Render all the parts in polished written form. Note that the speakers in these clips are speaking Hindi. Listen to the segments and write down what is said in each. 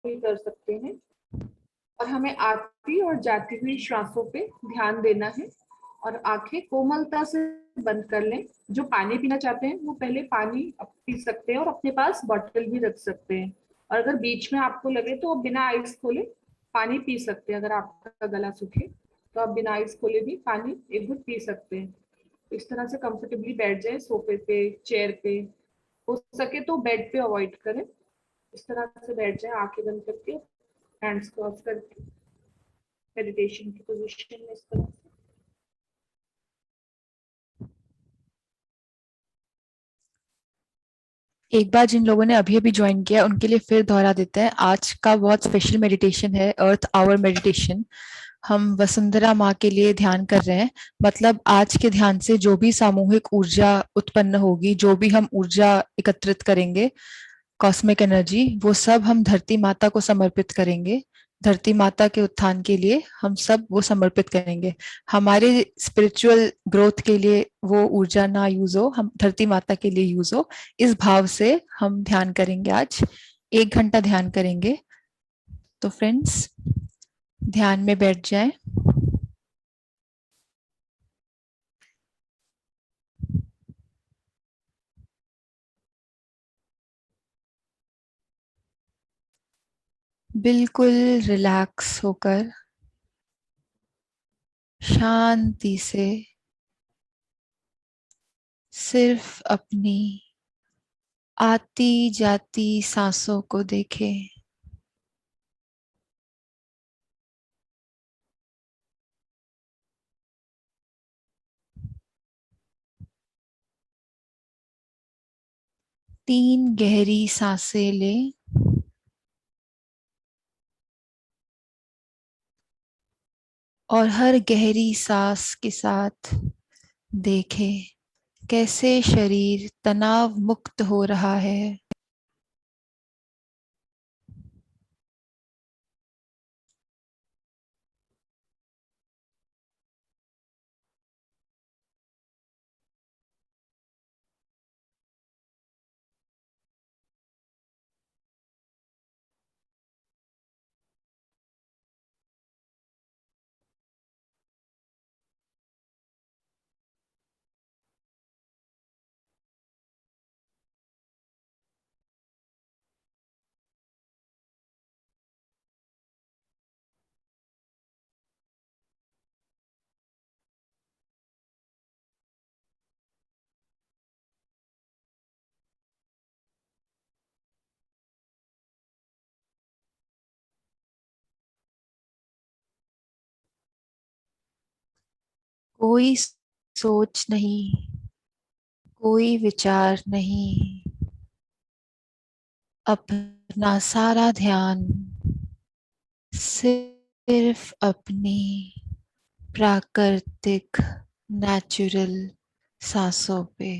भी कर सकते हैं। और हमें आती और जाती हुई श्वासों पे ध्यान देना है। और आंखें कोमलता से बंद कर लें। जो पानी पीना चाहते हैं वो पहले पानी पी सकते हैं और अपने पास बॉटल भी रख सकते हैं। और अगर बीच में आपको लगे तो आप बिना आइस खोले पानी पी सकते हैं। अगर आपका गला सूखे तो आप बिना आइस खोले भी पानी एक घुट पी सकते हैं। इस तरह से कंफर्टेबली बैठ जाए सोफे पे, चेयर पे। हो सके तो बेड पे अवॉइड करें। इस तरह से बैठ जाए आंखें बंद करके, हैंड्स क्रॉस करके, मेडिटेशन की पोजीशन में इस तरह से। एक बार जिन लोगों ने अभी अभी ज्वाइन किया उनके लिए फिर दोहरा देते हैं, आज का बहुत स्पेशल मेडिटेशन है, अर्थ आवर मेडिटेशन। हम वसुंधरा माँ के लिए ध्यान कर रहे हैं। मतलब आज के ध्यान से जो भी सामूहिक ऊर्जा उत्पन्न होगी, जो भी हम ऊर्जा एकत्रित करेंगे, कॉस्मिक एनर्जी, वो सब हम धरती माता को समर्पित करेंगे। धरती माता के उत्थान के लिए हम सब वो समर्पित करेंगे। हमारे स्पिरिचुअल ग्रोथ के लिए वो ऊर्जा ना यूज हो, हम धरती माता के लिए यूज हो। इस भाव से हम ध्यान करेंगे आज। 1 घंटा ध्यान करेंगे। तो फ्रेंड्स, ध्यान में बैठ जाएं। बिल्कुल रिलैक्स होकर, शांति से सिर्फ अपनी आती जाती सांसों को देखें। तीन गहरी सांसें लें और हर गहरी सांस के साथ देखें कैसे शरीर तनाव मुक्त हो रहा है। कोई सोच नहीं, कोई विचार नहीं, अपना सारा ध्यान सिर्फ अपनी प्राकृतिक नेचुरल सांसों पे।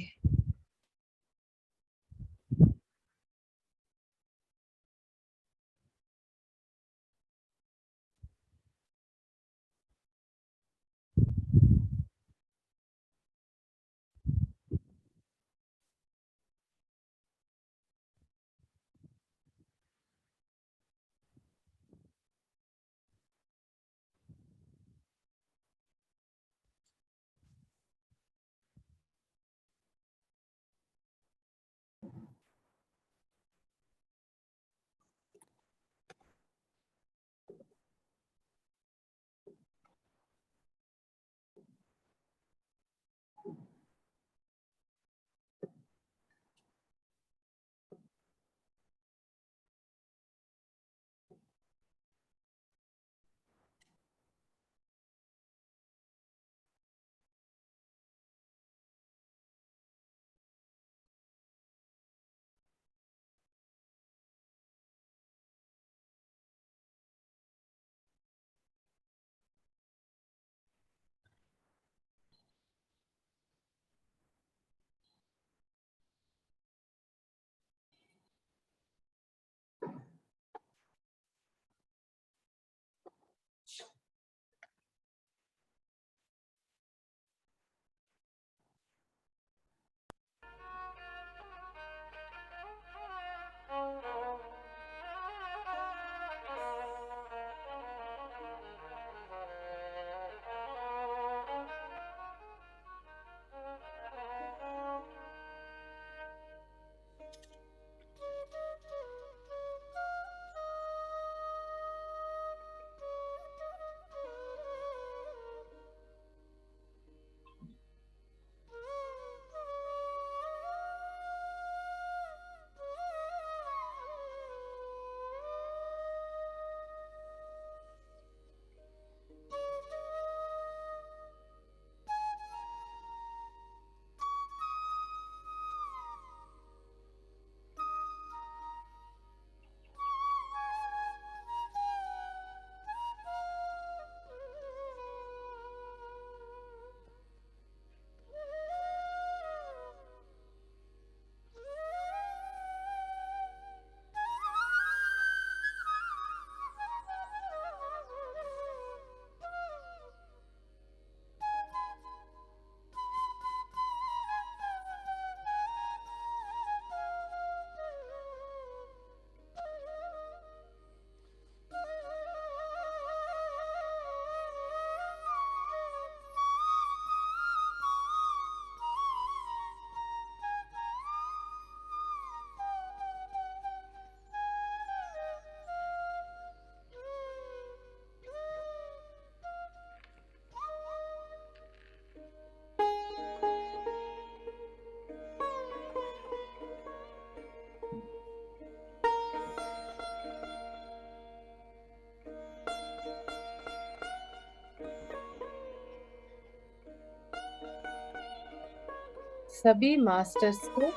सभी मास्टर्स को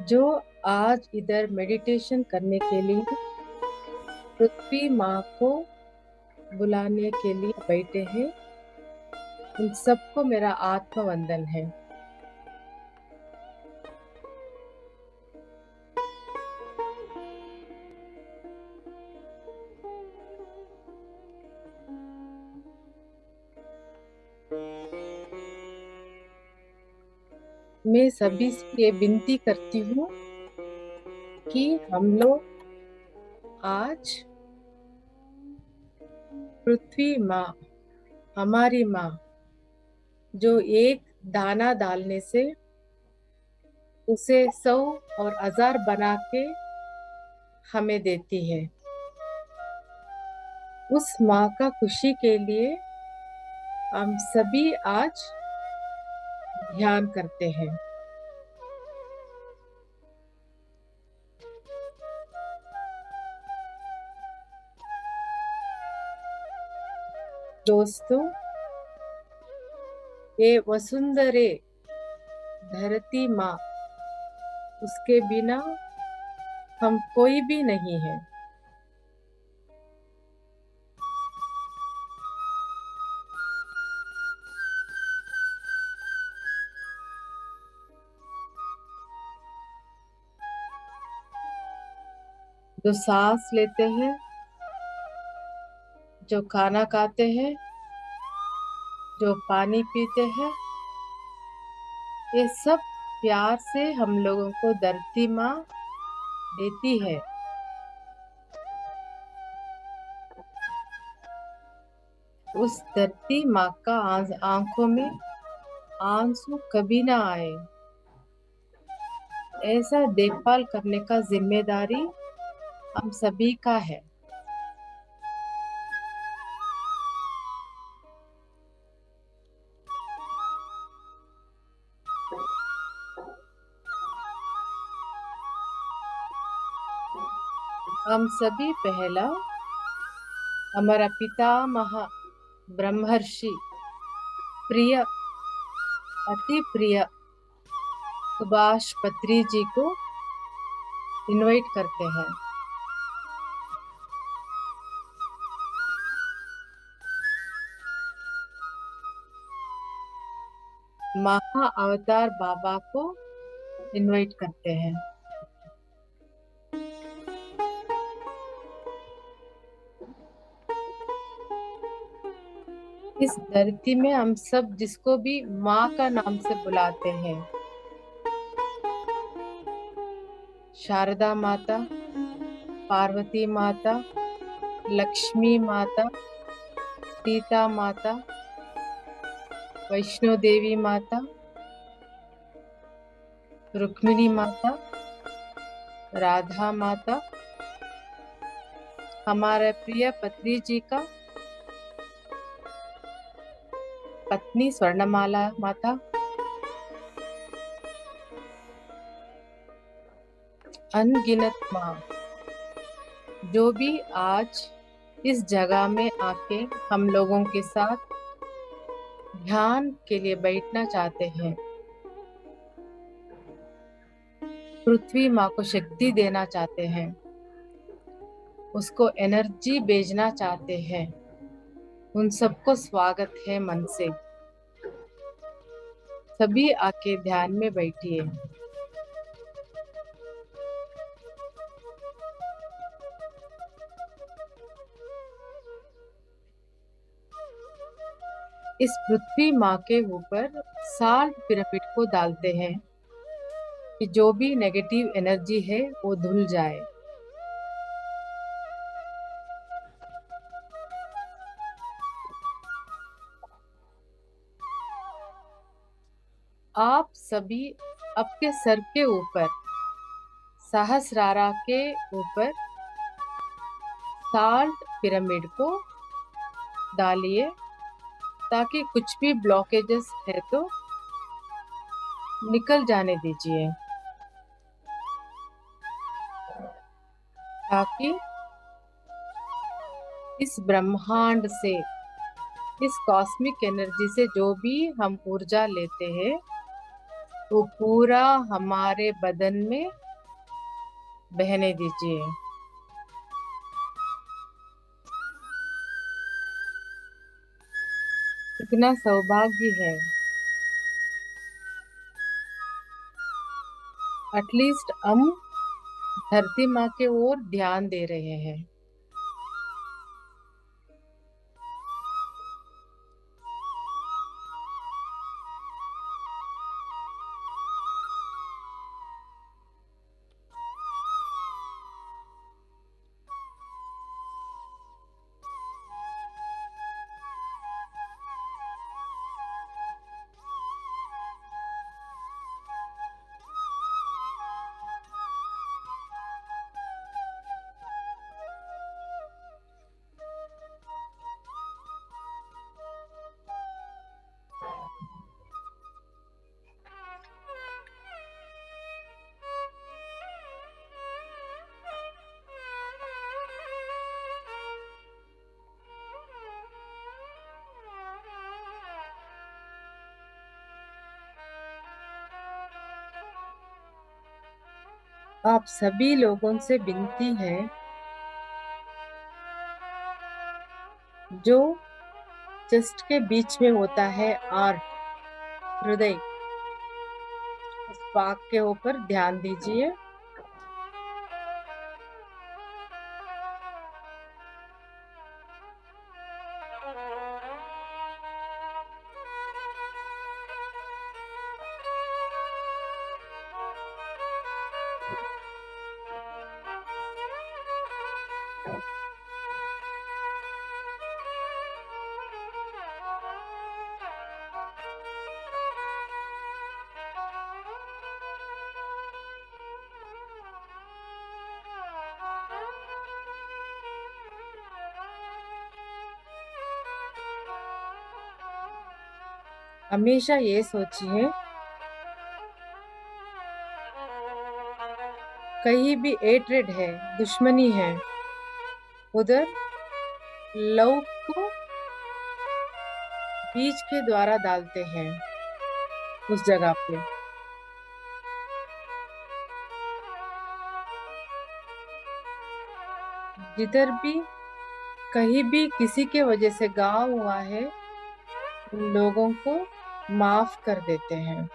जो आज इधर मेडिटेशन करने के लिए पृथ्वी माँ को बुलाने के लिए बैठे हैं, उन सबको मेरा आत्म वंदन है। मैं सभी से ये विनती करती हूँ कि हम लोग आज पृथ्वी माँ, हमारी माँ, जो एक दाना डालने से उसे 100 और 1000 बना के हमें देती है, उस माँ का खुशी के लिए हम सभी आज ध्यान करते हैं। दोस्तों, ये वसुंधरे धरती माँ, उसके बिना हम कोई भी नहीं है। जो सांस लेते हैं, जो खाना खाते हैं, जो पानी पीते हैं, ये सब प्यार से हम लोगों को धरती माँ देती है। उस धरती माँ का आंखों में आंसू कभी ना आए, ऐसा देखभाल करने का जिम्मेदारी हम सभी का है। हम सभी पहला हमारा पितामह ब्रह्मर्षि प्रिय, अति प्रिय सुभाष पत्री जी को इनवाइट करते हैं। महा अवतार बाबा को इनवाइट करते हैं। इस धरती में हम सब जिसको भी माँ का नाम से बुलाते हैं, शारदा माता, पार्वती माता, लक्ष्मी माता, सीता माता, वैष्णो देवी माता, रुक्मिणी माता, राधा माता, हमारे प्रिय पत्री जी का पत्नी स्वर्णमाला माता, अनगिनत माँ, जो भी आज इस जगह में आके हम लोगों के साथ ध्यान के लिए बैठना चाहते हैं, पृथ्वी माँ को शक्ति देना चाहते हैं, उसको एनर्जी भेजना चाहते हैं, उन सबको स्वागत है मन से। सभी आके ध्यान में बैठिए। इस पृथ्वी माँ के ऊपर साल्ट पिरामिड को डालते हैं कि जो भी नेगेटिव एनर्जी है वो धुल जाए। आप सभी आपके सर के ऊपर, सहस्रारा के ऊपर साल्ट पिरामिड को डालिए, ताकि कुछ भी ब्लॉकेजेस है तो निकल जाने दीजिए, ताकि इस ब्रह्मांड से इस कॉस्मिक एनर्जी से जो भी हम ऊर्जा लेते हैं वो पूरा हमारे बदन में बहने दीजिए। कितना सौभाग्य है, एटलीस्ट हम धरती माँ के ओर ध्यान दे रहे हैं। आप सभी लोगों से विनती है जो चेस्ट के बीच में होता है आर्ट, हृदय, उस भाग के ऊपर ध्यान दीजिए। हमेशा ये सोचिए कहीं भी हेट्रेड है, दुश्मनी है, उधर लव को बीज के द्वारा डालते हैं उस जगह पे। जिधर भी कहीं भी किसी के वजह से गांव हुआ है उन लोगों को माफ कर देते हैं।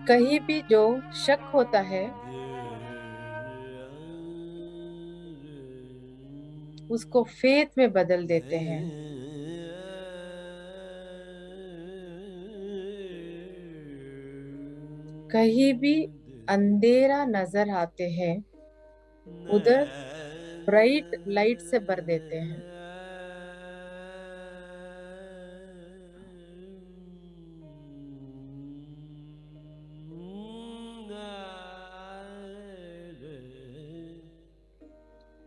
कहीं भी जो शक होता है उसको फेथ में बदल देते हैं। कहीं भी अंधेरा नजर आते हैं उधर ब्राइट लाइट से भर देते हैं।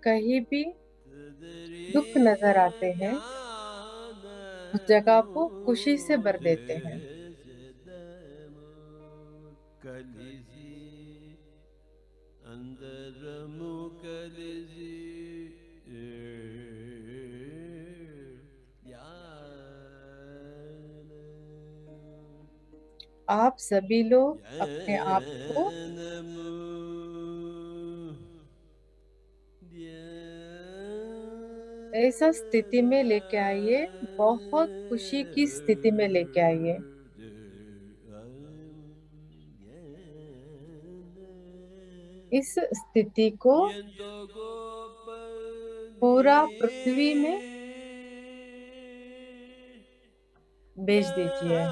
कहीं भी दुख नजर आते हैं उस जगह को खुशी से भर देते हैं। आप सभी लोग अपने आप को ऐसा स्थिति में लेके आइए, बहुत खुशी की स्थिति में लेके आइए। इस स्थिति को पूरा पृथ्वी में भेज दीजिए।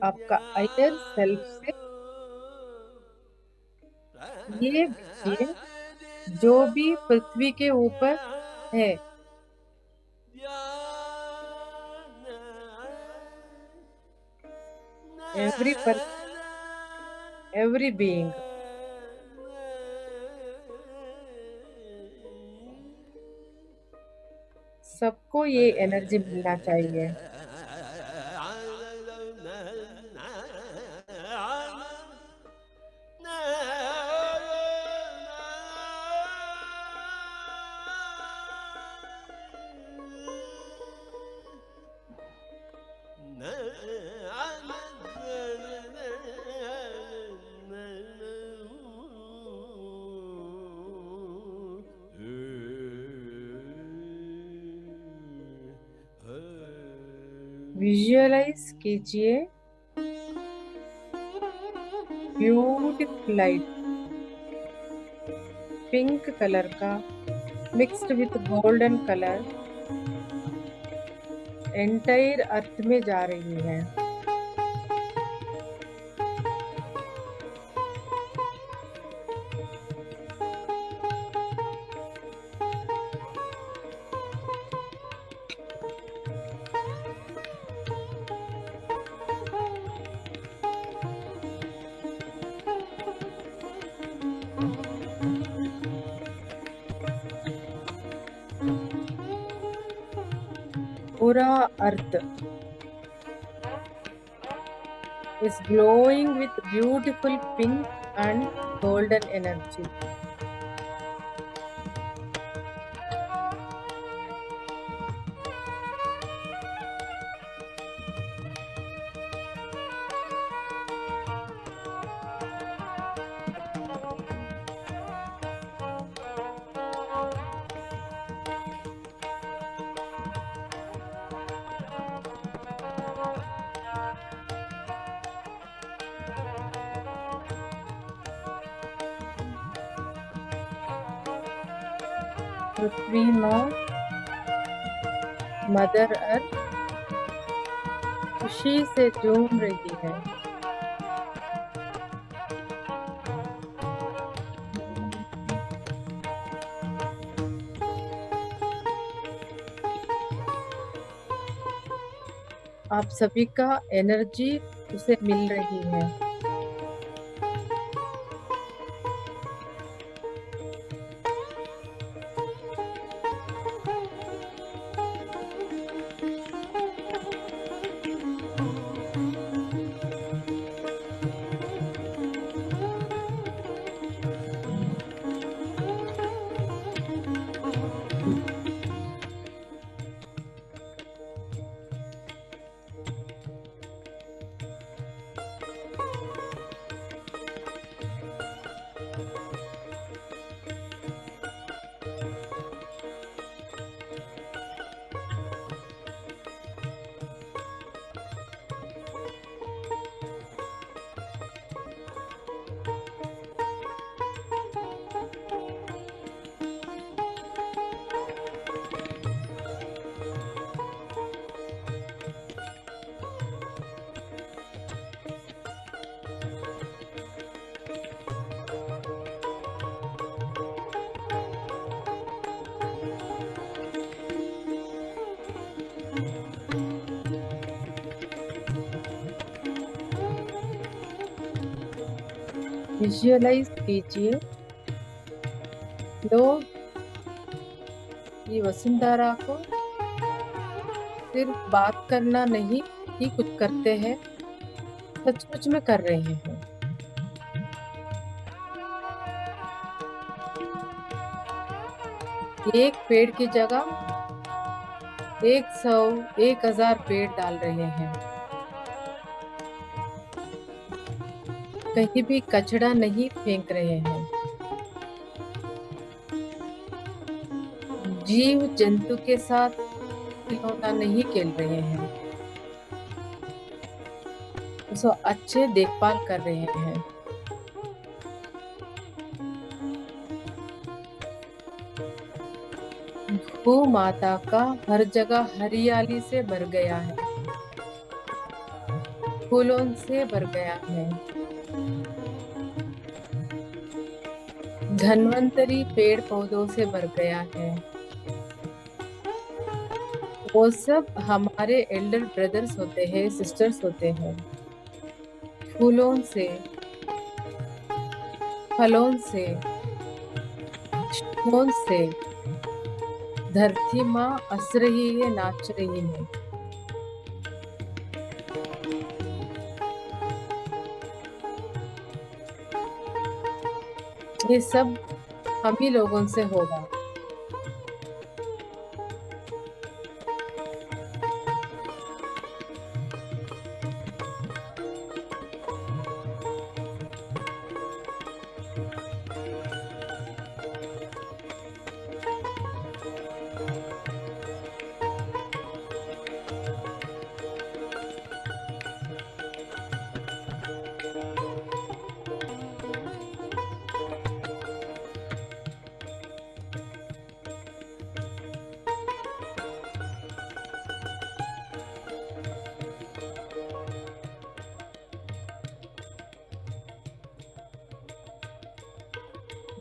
आपका हायर सेल्फ से ये भेजिए जो भी पृथ्वी के ऊपर है, एवरी पर एवरी बीइंग, सबको ये एनर्जी मिलना चाहिए। विजुअलाइज कीजिए ब्यूटीफुल लाइट पिंक कलर का mixed with golden colour entire earth में जा रही है। पूरा अर्थ is glowing with beautiful pink and golden energy. पृथ्वी माँ, मदर अर्थ खुशी से झूम रही है। आप सभी का एनर्जी उसे मिल रही है। विजुअलाइज कीजिए लोग ये वसुंधरा को सिर्फ बात करना नहीं ही कुछ करते हैं, सचमुच में कर रहे हैं। एक पेड़ की जगह 100, 1000 पेड़ डाल रहे हैं। कहीं भी कचरा नहीं फेंक रहे हैं। जीव जंतु के साथ खिलौना नहीं खेल रहे हैं, उसको अच्छे देखभाल कर रहे हैं। गौ माता का हर जगह हरियाली से भर गया है, फूलों से भर गया है। धन्वंतरी पेड़ पौधों से भर गया है। वो सब हमारे एल्डर ब्रदर्स होते हैं, सिस्टर्स होते हैं। फूलों से, फलों से, फूलों से धरती माँ हंस रही है, नाच रही है। ये सब हम ही लोगों से होगा।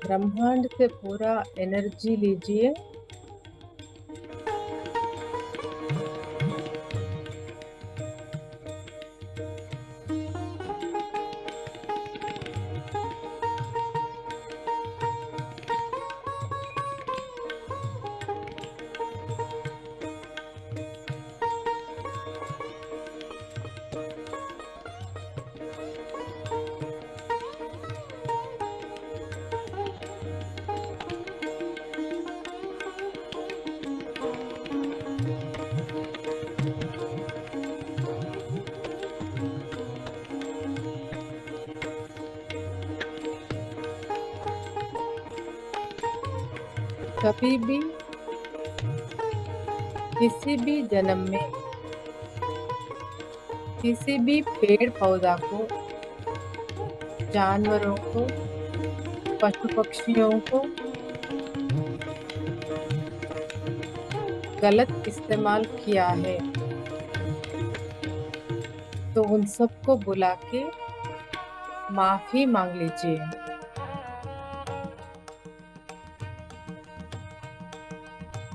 ब्रह्मांड से पूरा एनर्जी लीजिए। कभी भी किसी भी जन्म में किसी भी पेड़ पौधा को, जानवरों को, पशु पक्षियों को गलत इस्तेमाल किया है, तो उन सबको बुला के माफी मांग लीजिए।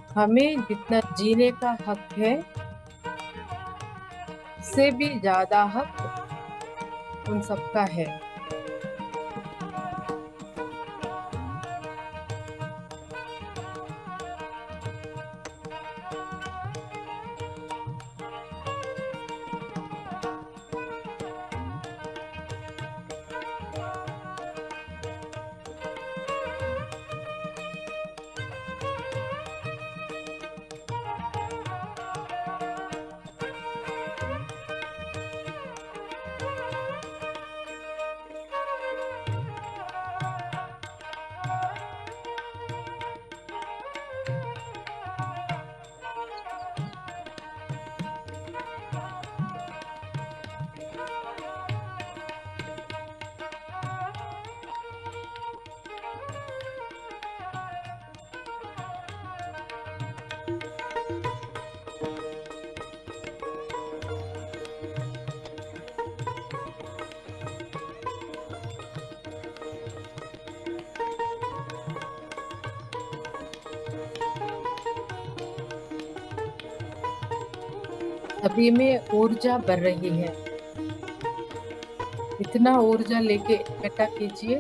हमें जितना जीने का हक है, उससे भी ज्यादा हक उन सबका है। सभी में ऊर्जा बढ़ रही है। इतना ऊर्जा लेके इकट्ठा कीजिए।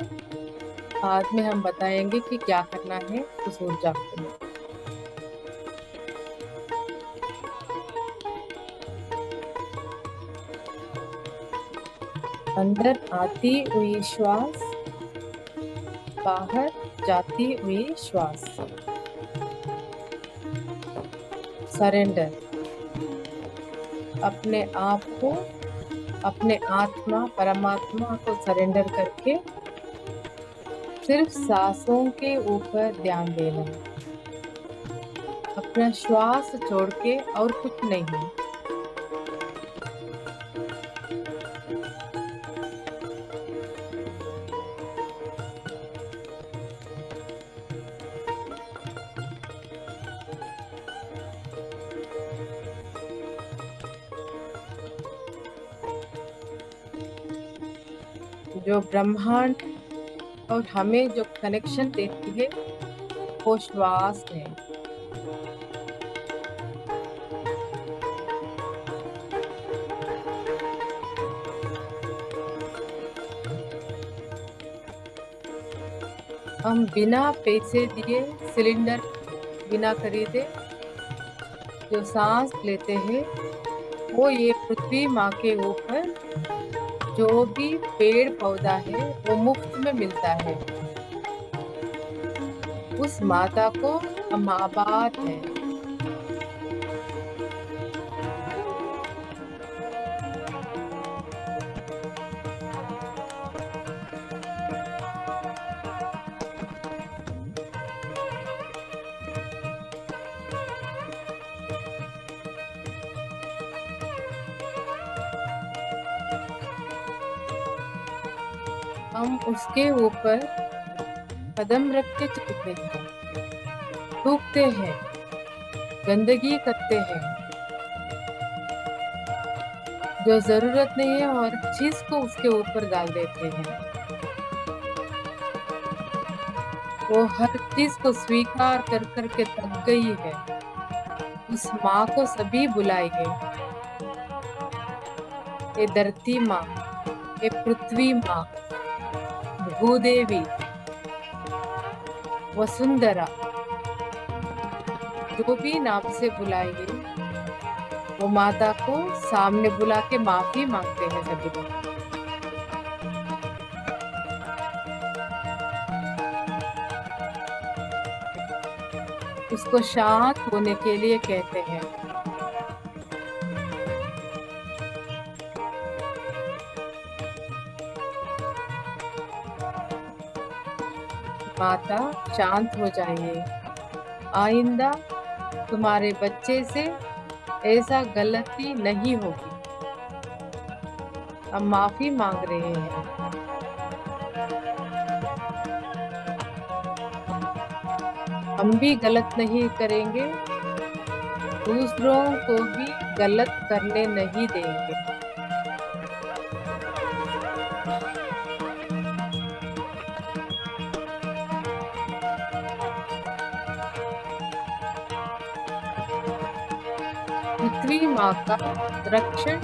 बाद में हम बताएंगे कि क्या करना है उस ऊर्जा को। अंदर आती हुई श्वास, बाहर जाती हुई श्वास। सरेंडर। अपने आप को, अपने आत्मा परमात्मा को सरेंडर करके सिर्फ सांसों के ऊपर ध्यान देना। अपना श्वास छोड़ के और कुछ नहीं। जो ब्रह्मांड और हमें जो कनेक्शन देती है वो श्वास है। हम बिना पैसे दिए सिलेंडर बिना खरीदे जो सांस लेते हैं वो ये पृथ्वी माँ के ऊपर जो भी पेड़ पौधा है वो मुफ्त में मिलता है। उस माता को हम आबाद है। हम उसके ऊपर कदम रख के चलते हैं, थूकते हैं, गंदगी करते हैं, जो जरूरत नहीं है और चीज को उसके ऊपर डाल देते हैं। वो हर चीज को स्वीकार कर कर के थक गई है। उस माँ को सभी बुलाइए, ये धरती माँ, ये पृथ्वी माँ, भूदेवी, वसुंधरा, जो भी नाम से बुलाइए वो माता को सामने बुला के माफी मांगते हैं सभी लोग। उसको शांत होने के लिए कहते हैं। माता शांत हो जाइए, आइंदा तुम्हारे बच्चे से ऐसा गलती नहीं होगी। हम माफी मांग रहे हैं। हम भी गलत नहीं करेंगे, दूसरों को भी गलत करने नहीं देंगे। पृथ्वी माँ का रक्षण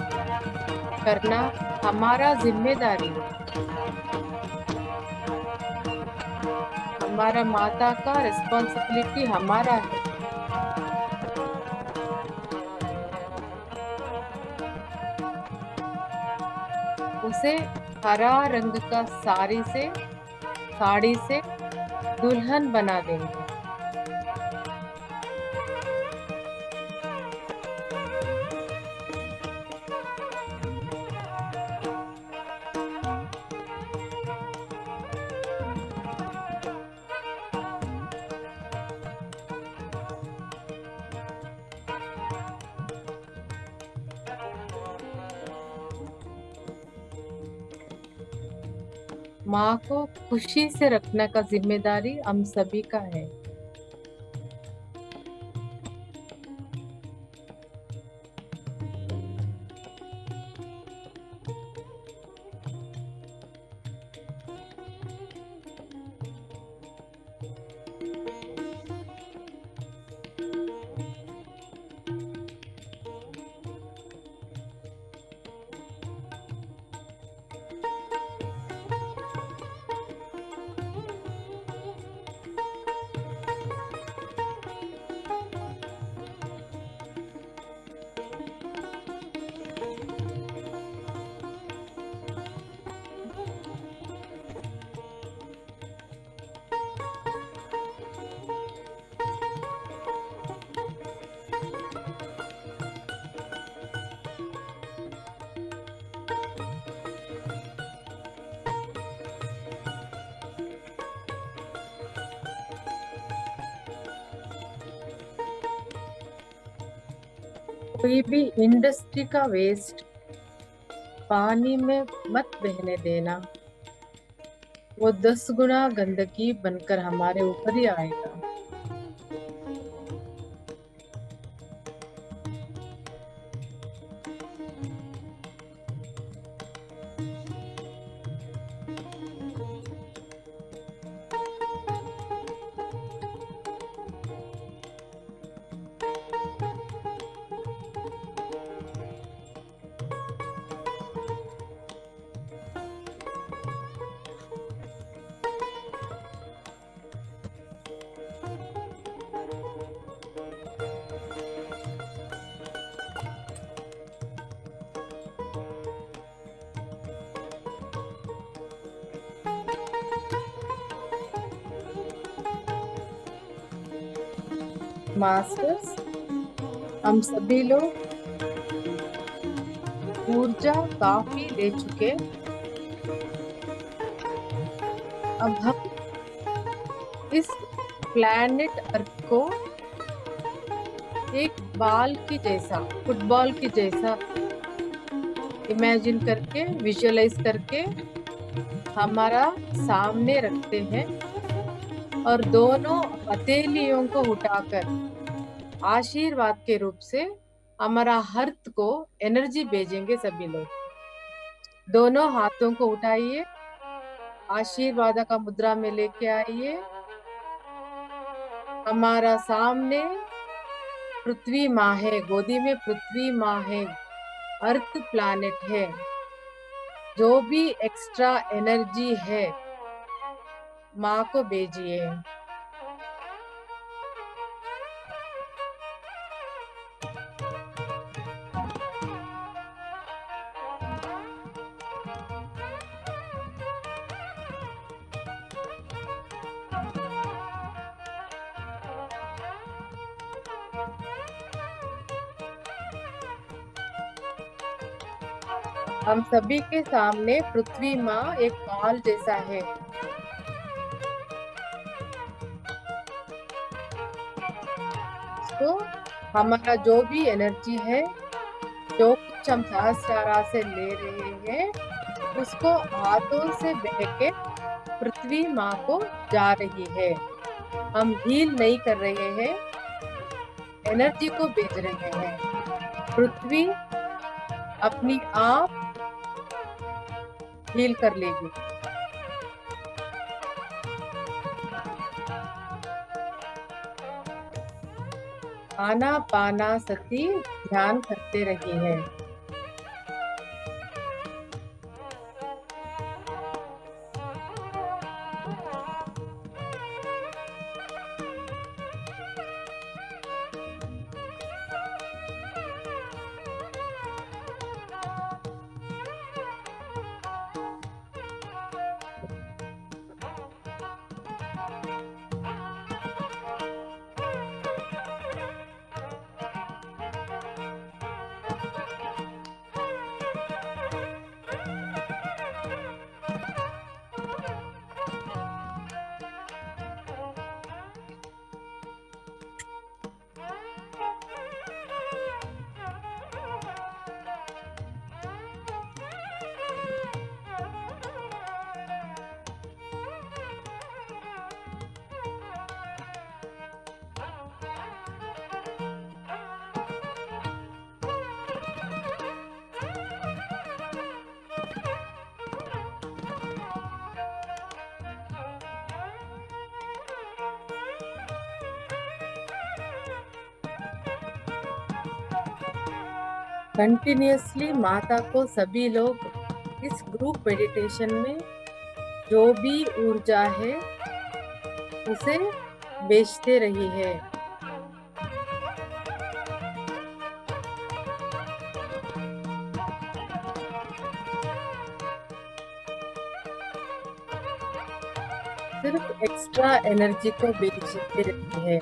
करना हमारा जिम्मेदारी है। हमारा माता का रिस्पॉन्सिबिलिटी हमारा है। उसे हरा रंग का साड़ी से दुल्हन बना देंगे। माँ को खुशी से रखने का जिम्मेदारी हम सभी का है। कोई भी इंडस्ट्री का वेस्ट पानी में मत बहने देना, वो 10 गुना गंदगी बनकर हमारे ऊपर ही आएगा। मास्टर्स, हम सभी लोग ऊर्जा काफी ले चुके। अब हम इस प्लैनेट अर्थ को एक बाल की जैसा, फुटबॉल की जैसा इमेजिन करके, विजुअलाइज करके हमारा सामने रखते हैं और दोनों हथेलियों को उठाकर आशीर्वाद के रूप से हमारा हर्थ को एनर्जी भेजेंगे। सभी लोग दोनों हाथों को उठाइए, आशीर्वाद का मुद्रा में लेके आइए। हमारा सामने पृथ्वी माँ है, गोदी में पृथ्वी माँ है, अर्थ प्लैनेट है। जो भी एक्स्ट्रा एनर्जी है माँ को भेजिए। हम सभी के सामने पृथ्वी माँ एक बॉल जैसा है। तो हमारा जो भी एनर्जी है, जो कुछ हम सहस्रारा से ले रहे हैं, उसको हाथों से बहके पृथ्वी माँ को जा रही है। हम हील नहीं कर रहे हैं, एनर्जी को भेज रहे हैं। पृथ्वी अपनी आप हील कर लेगी। आना पाना सती ध्यान करते रही है। कंटिन्यूअसली माता को सभी लोग इस ग्रुप मेडिटेशन में जो भी ऊर्जा है उसे बेचते रही है। सिर्फ एक्स्ट्रा एनर्जी को बेचते रही है।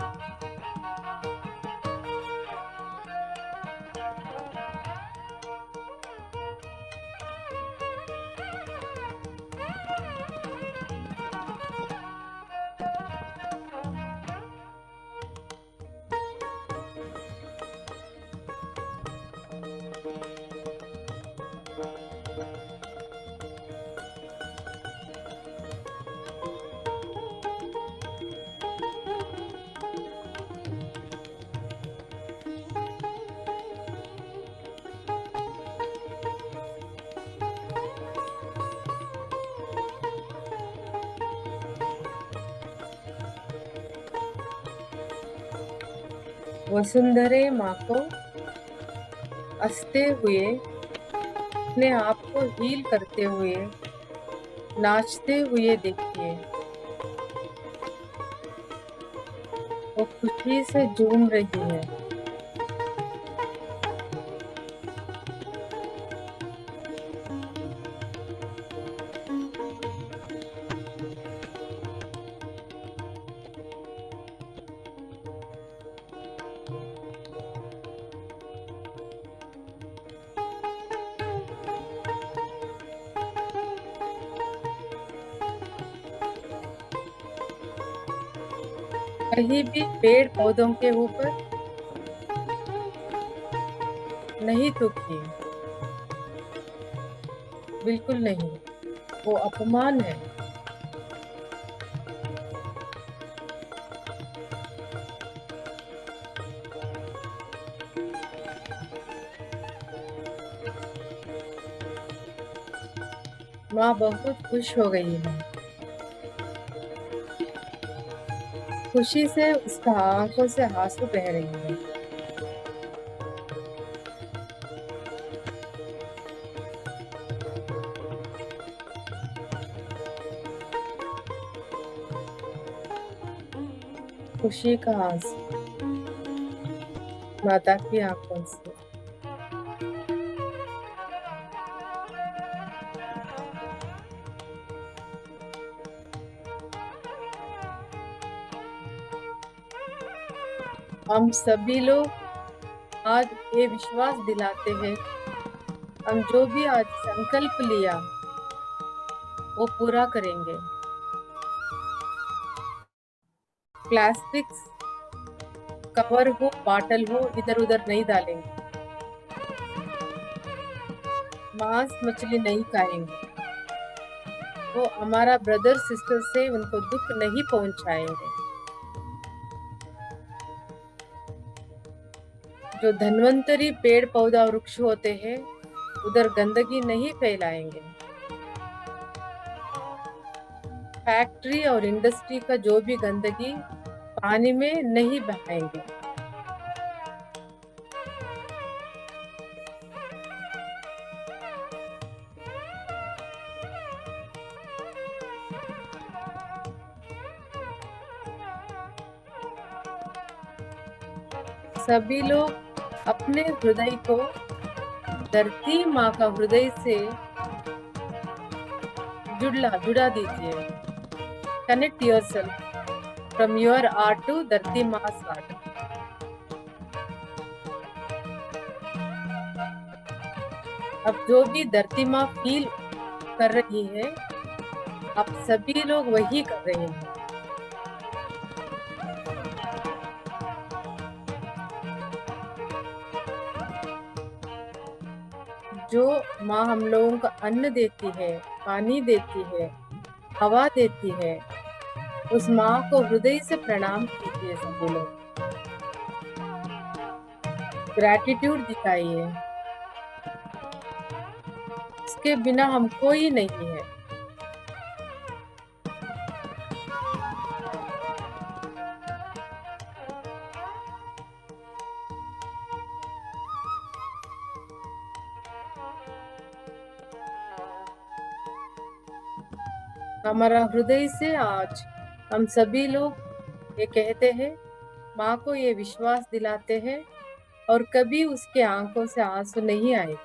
वसुंधरे माँ को हंसते हुए, अपने आप को हील करते हुए, नाचते हुए देखिए। वो खुशी से झूम रही है। कहीं भी पेड़ पौधों के ऊपर नहीं थूकिए, बिल्कुल नहीं, वो अपमान है। माँ बहुत खुश हो गई है। खुशी से उसका आंखों से आंसू बह रही है। खुशी का आंसू माता की आंखों से। हम सभी लोग आज ये विश्वास दिलाते हैं, हम जो भी आज संकल्प लिया वो पूरा करेंगे। प्लास्टिक्स कवर हो, बॉटल हो, इधर उधर नहीं डालेंगे। मांस मछली नहीं खाएंगे। वो हमारा ब्रदर सिस्टर से उनको दुख नहीं पहुंचाएंगे। जो धन्वंतरी पेड़ पौधा वृक्ष होते हैं उधर गंदगी नहीं फैलाएंगे। फैक्ट्री और इंडस्ट्री का जो भी गंदगी पानी में नहीं बहाएंगे। सभी लोग अपने हृदय को धरती माँ का हृदय से जुड़ा दीजिए। Connect yourself from your heart to धरती मास हार्ट। अब जो भी धरती माँ फील कर रही है, आप सभी लोग वही कर रहे हैं। जो माँ हम लोगों को अन्न देती है, पानी देती है, हवा देती है, उस माँ को हृदय से प्रणाम कीजिए सभी लोग। ग्रैटिट्यूड दिखाइए। उसके बिना हम कोई नहीं है। हमारा हृदय से आज हम सभी लोग ये कहते हैं, माँ को ये विश्वास दिलाते हैं और कभी उसके आंखों से आंसू नहीं आए।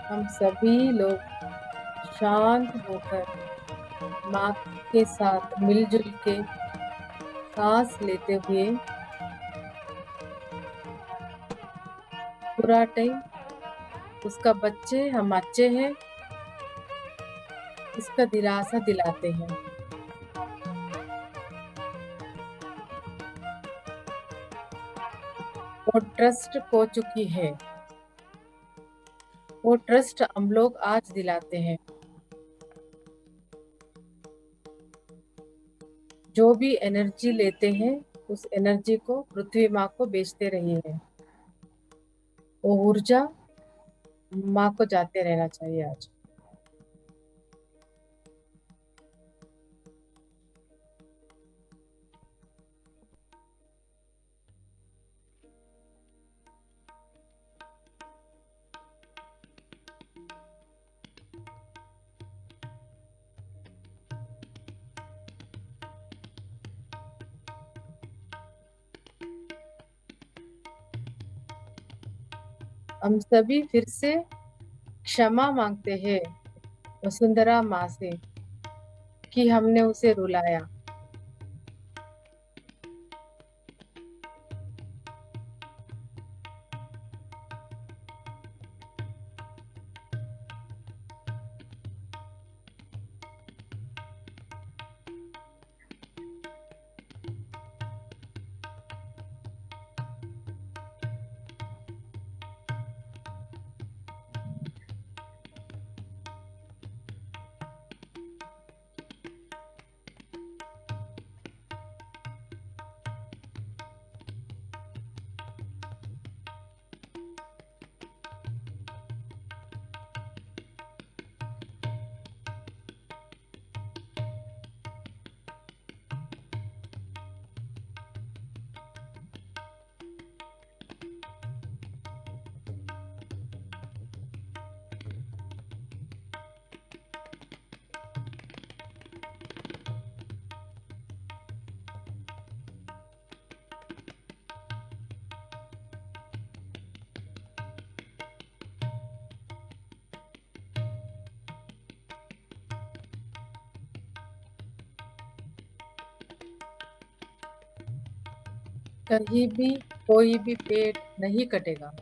हम सभी लोग शांत होकर माँ के साथ मिलजुल के सांस लेते हुए पूरा टाइम उसका बच्चे हम अच्छे हैं इसका दिलासा दिलाते हैं। वो ट्रस्ट खो चुकी है, वो ट्रस्ट हम लोग आज दिलाते हैं। जो भी एनर्जी लेते हैं उस एनर्जी को पृथ्वी माँ को बेचते रहिए। वो ऊर्जा माँ को जाते रहना चाहिए आज। हम सभी फिर से क्षमा मांगते हैं वसुंधरा माँ से कि हमने उसे रुलाया। कहीं भी कोई भी पेड़ नहीं कटेगा।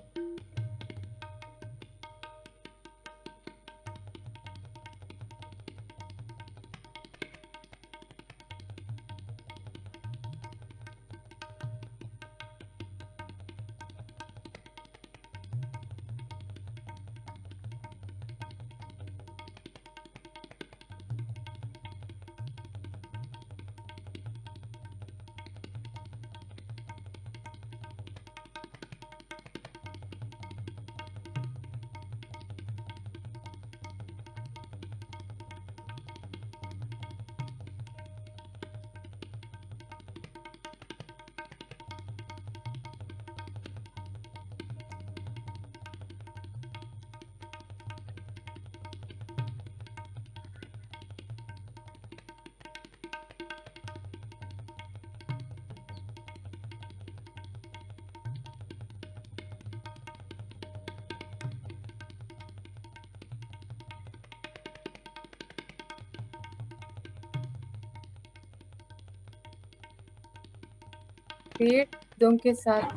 पेड़ों के साथ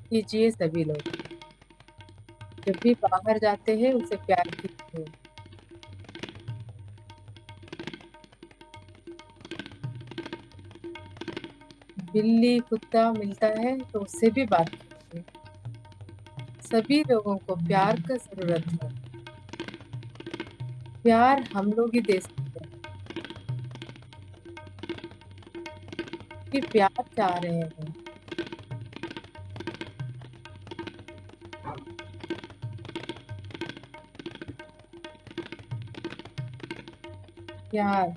कीजिए सभी लोग। जब भी बाहर जाते हैं उसे प्यार कीजिए। बिल्ली कुत्ता मिलता है तो उससे भी बात कीजिए। सभी लोगों को प्यार का जरूरत है। प्यार हम लोग ही दे सकते हैं कि प्यार चाह रहे हैं। प्यार,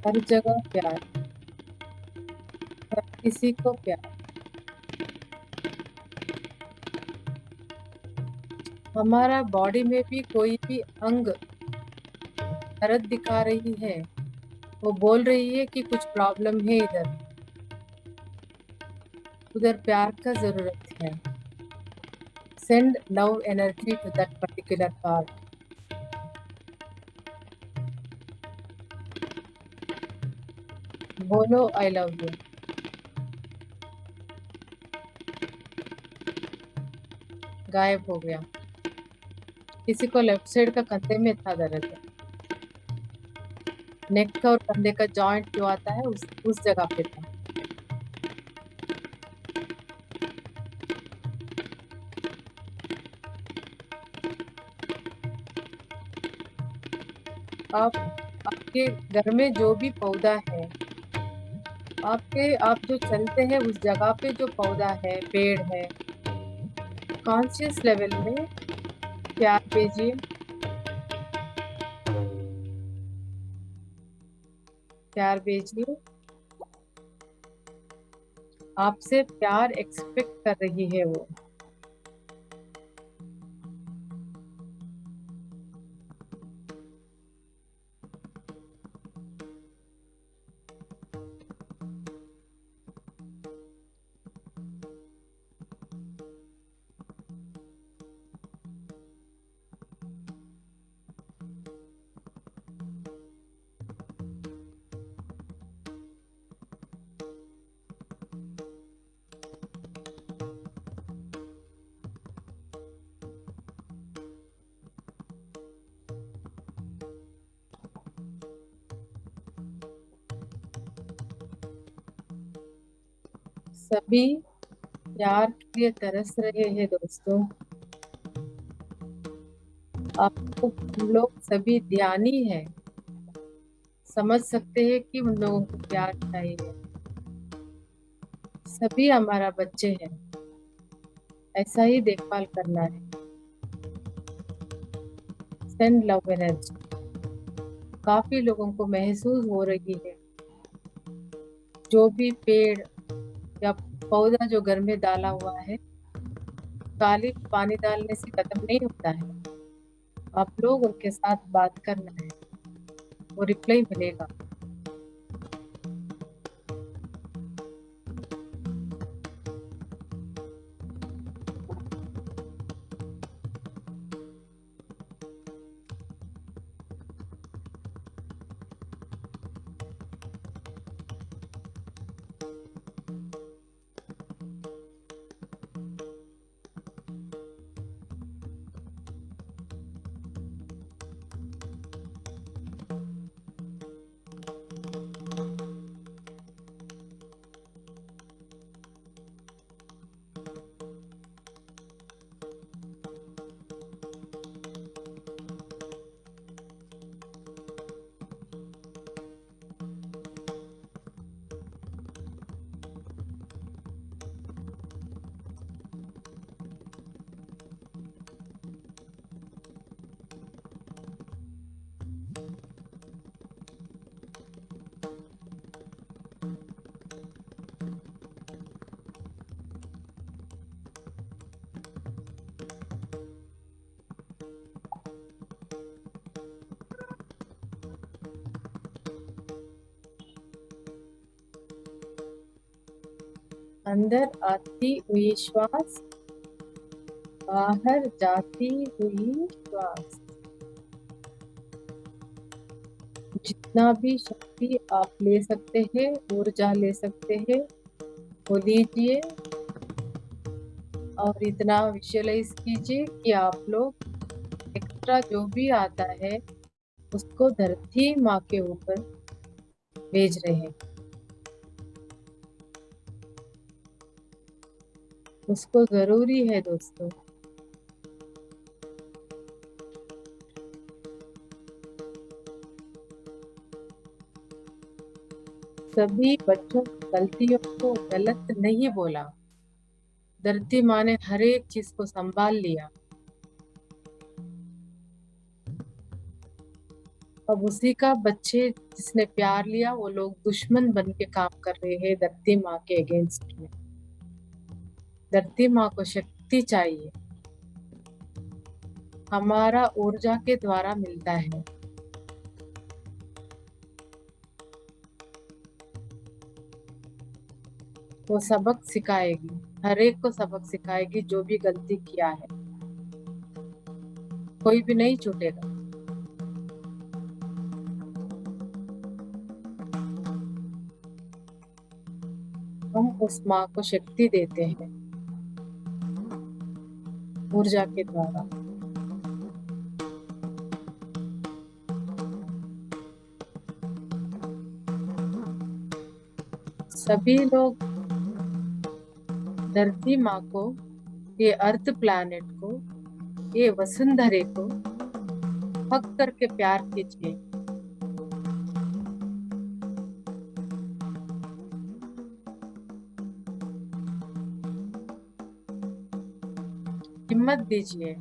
हर जगह प्यार, हर किसी को प्यार। हमारा बॉडी में भी कोई भी अंग दर्द दिखा रही है, वो बोल रही है कि कुछ प्रॉब्लम है इधर, उधर प्यार का जरूरत है। Send love energy to that particular part. बोलो आई लव यू। गायब हो गया। किसी को लेफ्ट साइड का कंधे में था दर्द है। नेक का और कंधे का जॉइंट जो आता है उस जगह पे था। आप आपके घर में जो भी पौधा है, आप जो चलते हैं उस जगह पे जो पौधा है, पेड़ है, कॉन्शियस लेवल में प्यार भेजिए। प्यार भेजिए। आपसे प्यार एक्सपेक्ट कर रही है वो। सभी प्यार के लिए तरस रहे हैं दोस्तों। आपको हम लोग सभी ध्यानी हैं, समझ सकते हैं कि उन लोगों को प्यार चाहिए। सभी हमारा बच्चे हैं, ऐसा ही देखभाल करना है। Send love energy. काफी लोगों को महसूस हो रही है, जो भी पेड़ या पौधा जो घर में डाला हुआ है, खाली पानी डालने से खत्म नहीं होता है। आप लोग उनके साथ बात करना है, वो रिप्लाई मिलेगा। अंदर आती हुई श्वास, बाहर जाती हुई श्वास। जितना भी शक्ति आप ले सकते हैं, ऊर्जा ले सकते हैं, वो लीजिए और इतना विजुअलाइज कीजिए कि आप लोग एक्स्ट्रा जो भी आता है उसको धरती माँ के ऊपर भेज रहे हैं। उसको जरूरी है दोस्तों। सभी बच्चों की गलतियों को गलत नहीं बोला। धरती माँ ने हर एक चीज को संभाल लिया। अब उसी का बच्चे जिसने प्यार लिया, वो लोग दुश्मन बन के काम कर रहे हैं धरती माँ के अगेंस्ट में। धरती माँ को शक्ति चाहिए, हमारा ऊर्जा के द्वारा मिलता है। वो सबक सिखाएगी, हर एक को सबक सिखाएगी। जो भी गलती किया है, कोई भी नहीं छूटेगा। हम उस माँ को शक्ति देते हैं ऊर्जा के द्वारा। सभी लोग धरती माँ को, ये अर्थ प्लैनेट को, ये वसुंधरे को हक करके प्यार कीजिए। हिम्मत दीजिए।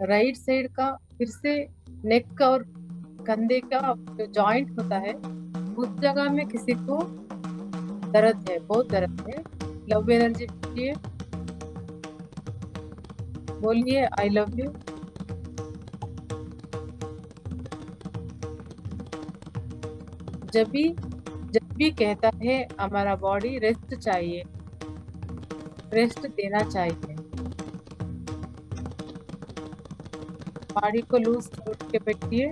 राइट साइड का फिर से नेक का और कंधे का जो जॉइंट होता है, उस जगह में किसी को दर्द है, बहुत दर्द है। लव एनर्जी दीजिए, बोलिए आई लव यू। जब भी जब भी कहता है हमारा बॉडी रेस्ट चाहिए, रेस्ट देना चाहिए। बॉडी को लूज छोड़ के बैठिए।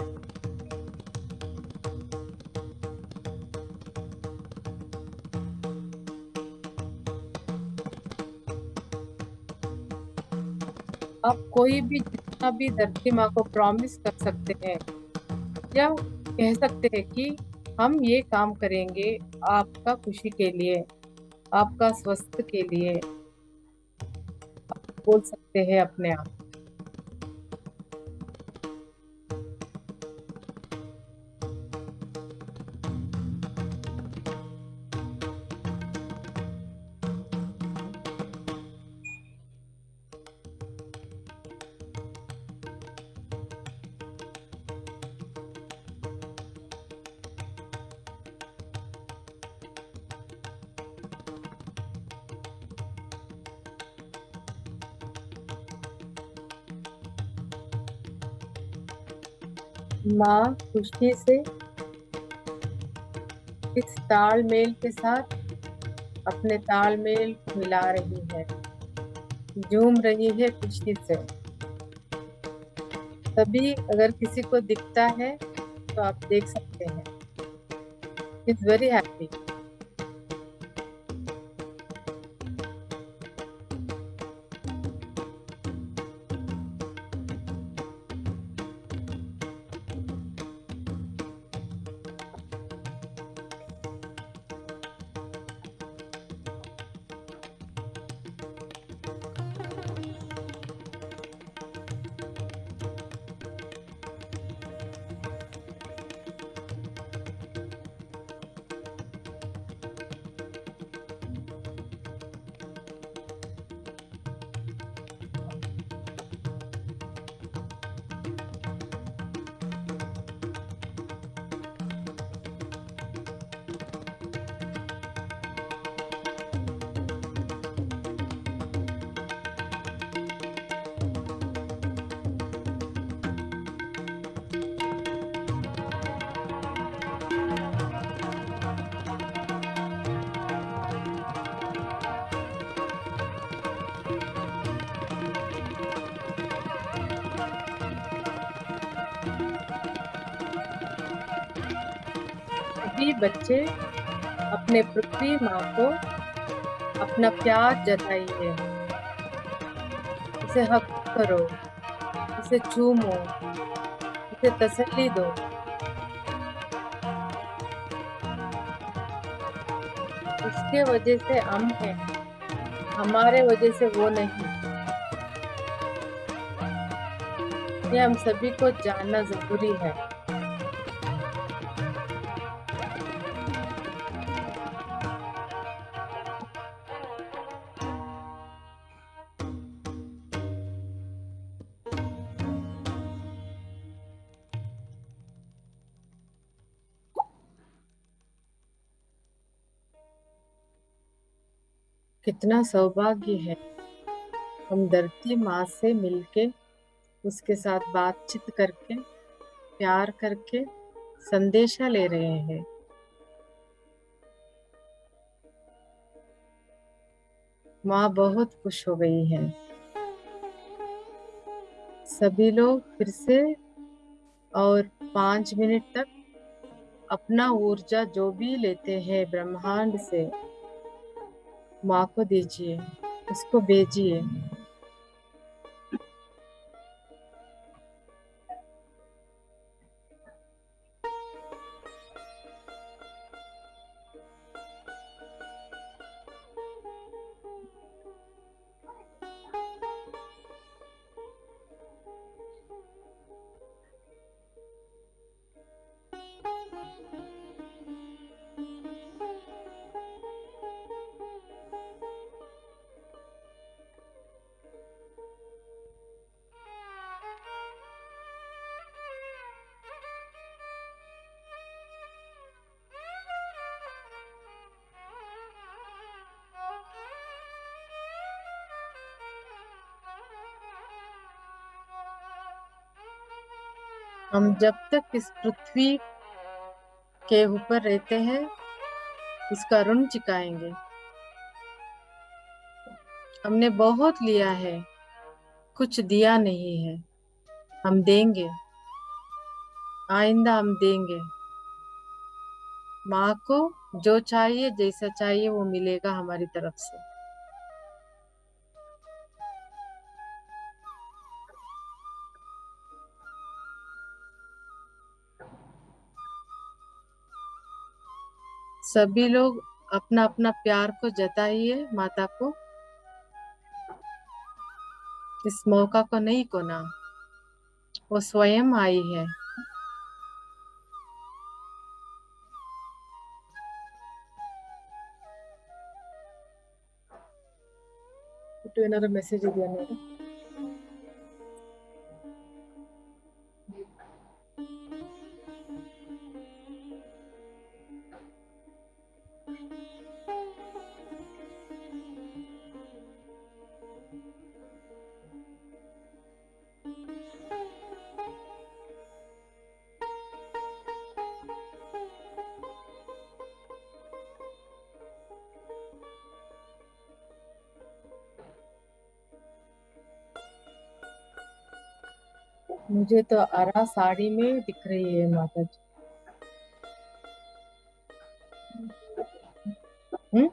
आप कोई भी जितना भी धरती माँ को प्रॉमिस कर सकते हैं या कह सकते हैं कि हम ये काम करेंगे आपका खुशी के लिए, आपका स्वस्थ के लिए, बोल सकते हैं अपने आप। माँ खुशी से इस तालमेल के साथ अपने तालमेल मिला रही है, झूम रही है खुशी से। तभी अगर किसी को दिखता है तो आप देख सकते हैं, इज वेरी हैप्पी। सभी बच्चे अपने पृथ्वी माँ को अपना प्यार जताइए, उसे हक करो, उसे चूमो, उसे तसल्ली दो। उसके वजह से हम हैं, हमारे वजह से वो नहीं। ये हम सभी को जानना जरूरी है। कितना सौभाग्य है, हम धरती माँ से मिलके, उसके साथ बातचीत करके, प्यार करके संदेशा ले रहे हैं। माँ बहुत खुश हो गई है। सभी लोग फिर से और 5 मिनट तक अपना ऊर्जा जो भी लेते हैं ब्रह्मांड से, माँ को दीजिए, उसको भेजिए। हम जब तक इस पृथ्वी के ऊपर रहते हैं इसका ऋण चुकाएंगे। हमने बहुत लिया है, कुछ दिया नहीं है। हम देंगे, आइंदा हम देंगे। माँ को जो चाहिए, जैसा चाहिए वो मिलेगा हमारी तरफ से। सभी लोग अपना अपना प्यार को जताइए माता को। इस मौका को नहीं खोना, वो स्वयं आई है। To another message again. मुझे तो अरा साड़ी में दिख रही है माता जी। हम्म।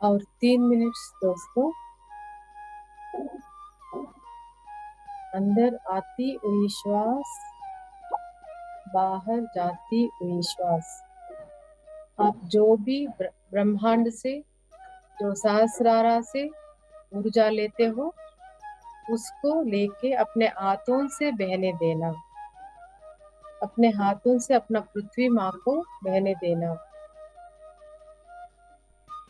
और 3 मिनट दोस्तों। अंदर आती हुई श्वास, बाहर जाती हुई श्वास। आप जो भी ब्रह्मांड से, जो सहस्रारा से ऊर्जा लेते हो, उसको लेके अपने हाथों से बहने देना। अपने हाथों से अपना पृथ्वी माँ को बहने देना।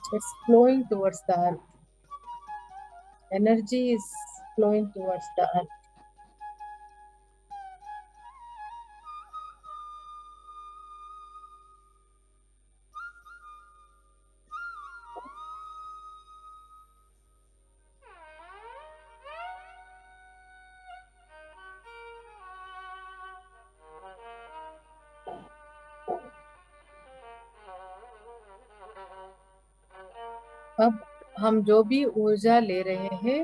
It's flowing towards the earth. Energy is flowing towards the earth. अब हम जो भी ऊर्जा ले रहे हैं,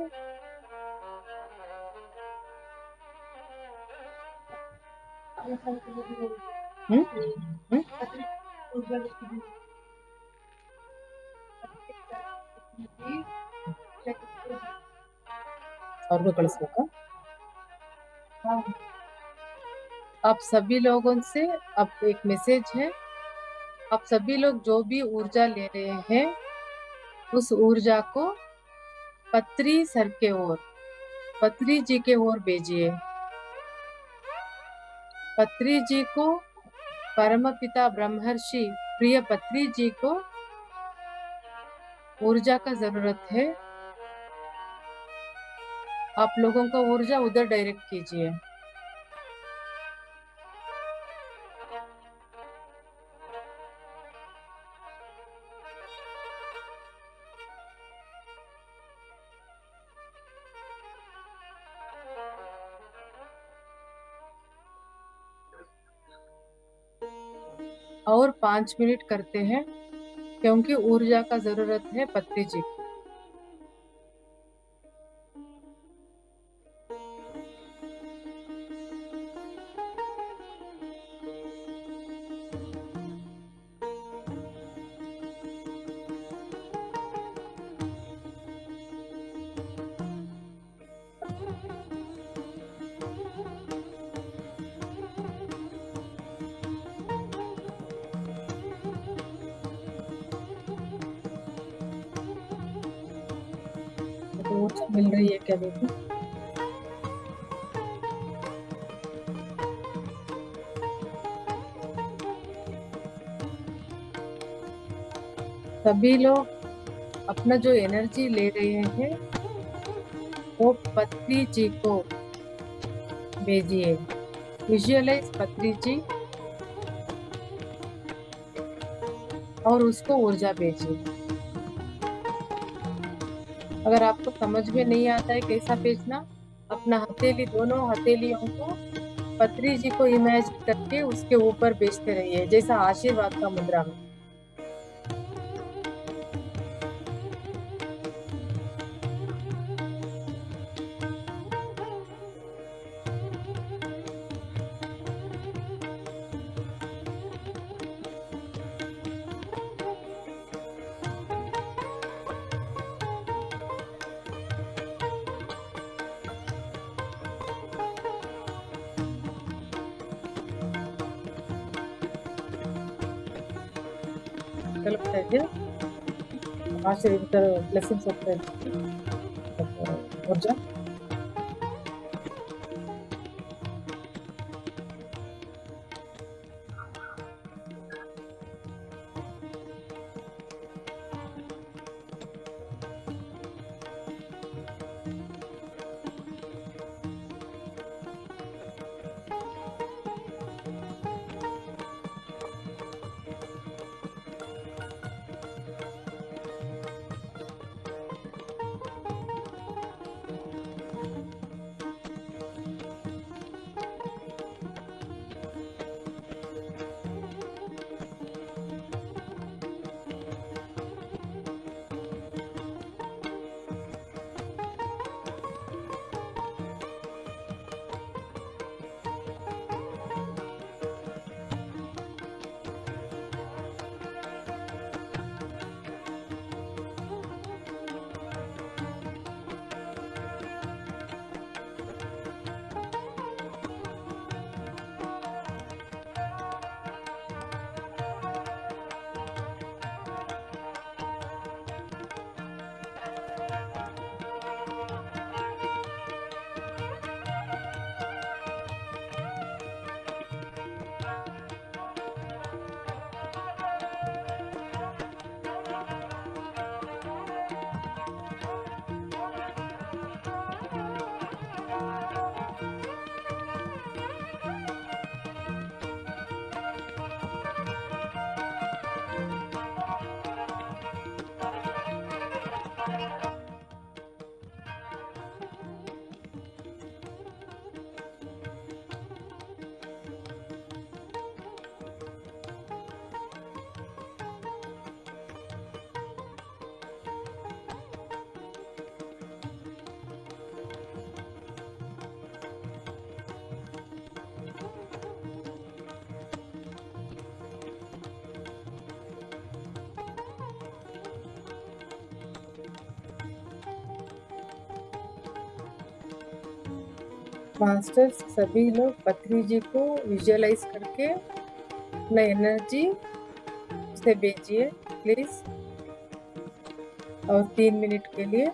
और वो कಳಿಸ್ಬೇಕಾ? आप सभी लोगों से अब एक मैसेज है। आप सभी लोग जो भी ऊर्जा ले रहे हैं, उस ऊर्जा को पत्री सर के ओर, पत्री जी के ओर भेजिए। पत्री जी को, परम पिता ब्रह्मर्षि प्रिय पत्री जी को ऊर्जा का जरूरत है, आप लोगों का ऊर्जा उधर डायरेक्ट कीजिए। और 5 मिनट करते हैं, क्योंकि ऊर्जा का जरूरत है पत्री जी को। तो ऊर्जा मिल रही है क्या देखो। सभी लोग अपना जो एनर्जी ले रहे हैं वो पत्री जी को भेजिए। विजुअलाइज पत्री जी और उसको ऊर्जा भेजिए। अगर आपको समझ में नहीं आता है कैसा भेजना, अपना हथेली, दोनों हथेलियों को पत्री जी को इमेजिन करके उसके ऊपर भेजते रहिए, जैसा आशीर्वाद का मुद्रा में। चलो बताइए, आशीर्वाद ब्लेसिंग्स होते हैं ऊर्जा। मास्टर्स सभी लोग पत्री जी को विजुअलाइज करके अपना एनर्जी उसे भेजिए प्लीज, और 3 मिनट के लिए।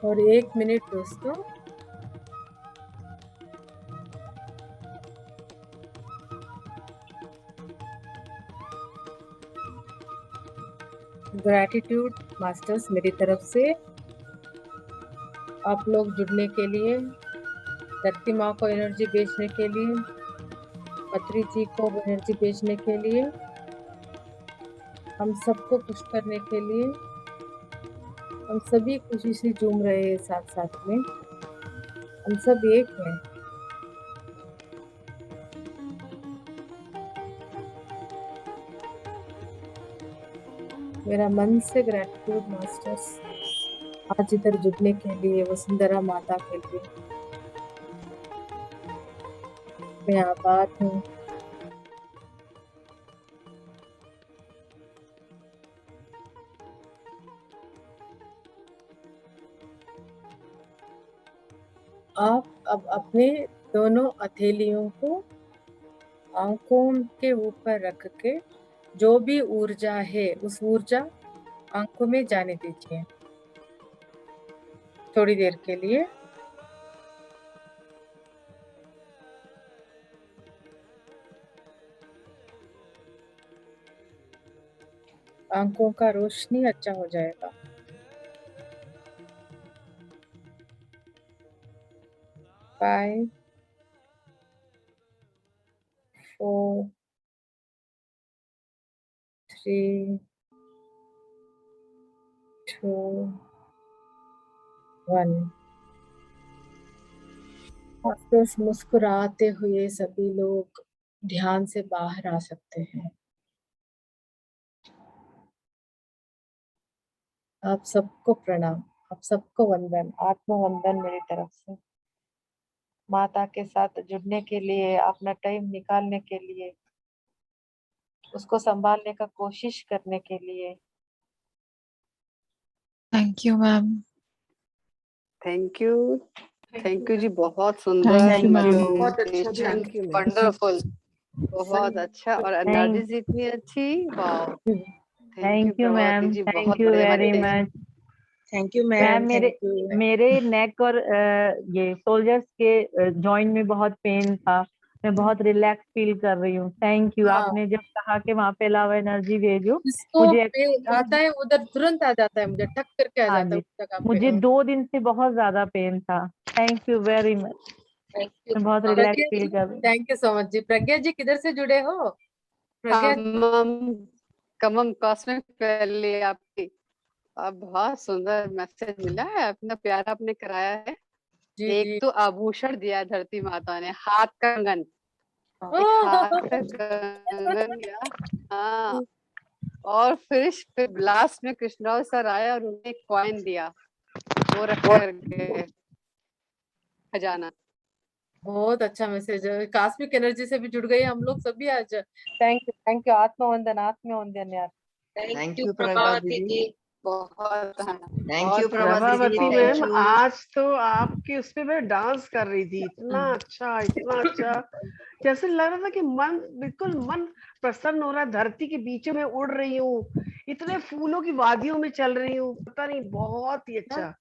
और 1 मिनट दोस्तों। ग्रैटिट्यूड मास्टर्स मेरी तरफ से आप लोग जुड़ने के लिए, धरती माँ को एनर्जी भेजने के लिए, पत्री जी को एनर्जी भेजने के लिए, हम सबको खुश करने के लिए। हम सभी खुशी से झूम रहे हैं साथ साथ में, हम सब एक हैं। मेरा मन से ग्रैटिट्यूड मास्टर्स आज इधर जुड़ने के लिए, वसुंधरा माता के लिए मैं आभार हूँ। आप अब अपने दोनों हथेलियों को आंखों के ऊपर रख के जो भी ऊर्जा है उस ऊर्जा आंखों में जाने दीजिए थोड़ी देर के लिए। आंखों का रोशनी अच्छा हो जाएगा। 5 4 3 2 1। बस मुस्कुराते हुए सभी लोग ध्यान से बाहर आ सकते हैं। आप सबको प्रणाम, आप सबको वंदन, आत्म वंदन मेरी तरफ से। माता के साथ जुड़ने के लिए, अपना टाइम निकालने के लिए, उसको संभालने का कोशिश करने के लिए। Thank you ma'am. Thank you ji, बहुत Thank सुंदर you, ma'am. बहुत अच्छा ध्यान। मेडिटेशन, वंडरफुल, बहुत अच्छा, और एनर्जी इतनी अच्छी, वाओ। थैंक यू मैम, जी, थैंक बहुत यू बढ़िया very meditation। Much thank you ma'am. Ma'am. मेरे नेक और ये शोल्डर्स के जॉइंट में बहुत पेन था, मैं बहुत रिलैक्स फील कर रही हूँ। Thank you. हाँ। आपने जब कहा कि वहाँ पे लावा एनर्जी भेजो, जिसको मुझे पेन आता है उधर तुरंत आ जाता है, मुझे ठक करके आ हाँ जाता है जी, उस जगह पे। मुझे 2 दिन से बहुत ज्यादा पेन था। थैंक यू वेरी मच, मैं बहुत रिलैक्स फील कर रही हूँ। थैंक यू सो मच जी। प्रज्ञा जी किधर से जुड़े हो? प्रज्ञा कमम कॉस्मिक वैली आपकी, अब बहुत सुंदर मैसेज मिला है, अपना प्यारा आपने कराया है। जी एक जी। तो आभूषण दिया है धरती माता ने, हाथ का कंगन, एक हाथ का कंगन दिया, हाँ, और फिर लास्ट में कृष्णा सर आया और उन्हें एक कॉइन दिया, वो रख करके खजाना। बहुत अच्छा मैसेज है, कॉस्मिक एनर्जी से भी जुड़ गए हम लोग सभी आज। थैंक यू, आत्मवंदन, आत्मवंदन यार। Thank you Prabhavati ji. बहुत thank you Prabhavati ji, ma'am, thank you. आज तो आपकी उस पे मैं डांस कर रही थी, इतना अच्छा, जैसे लग रहा था कि मन बिल्कुल मन प्रसन्न हो रहा है, धरती के बीच में उड़ रही हूँ, इतने फूलों की वादियों में चल रही हूँ, पता नहीं, बहुत ही अच्छा,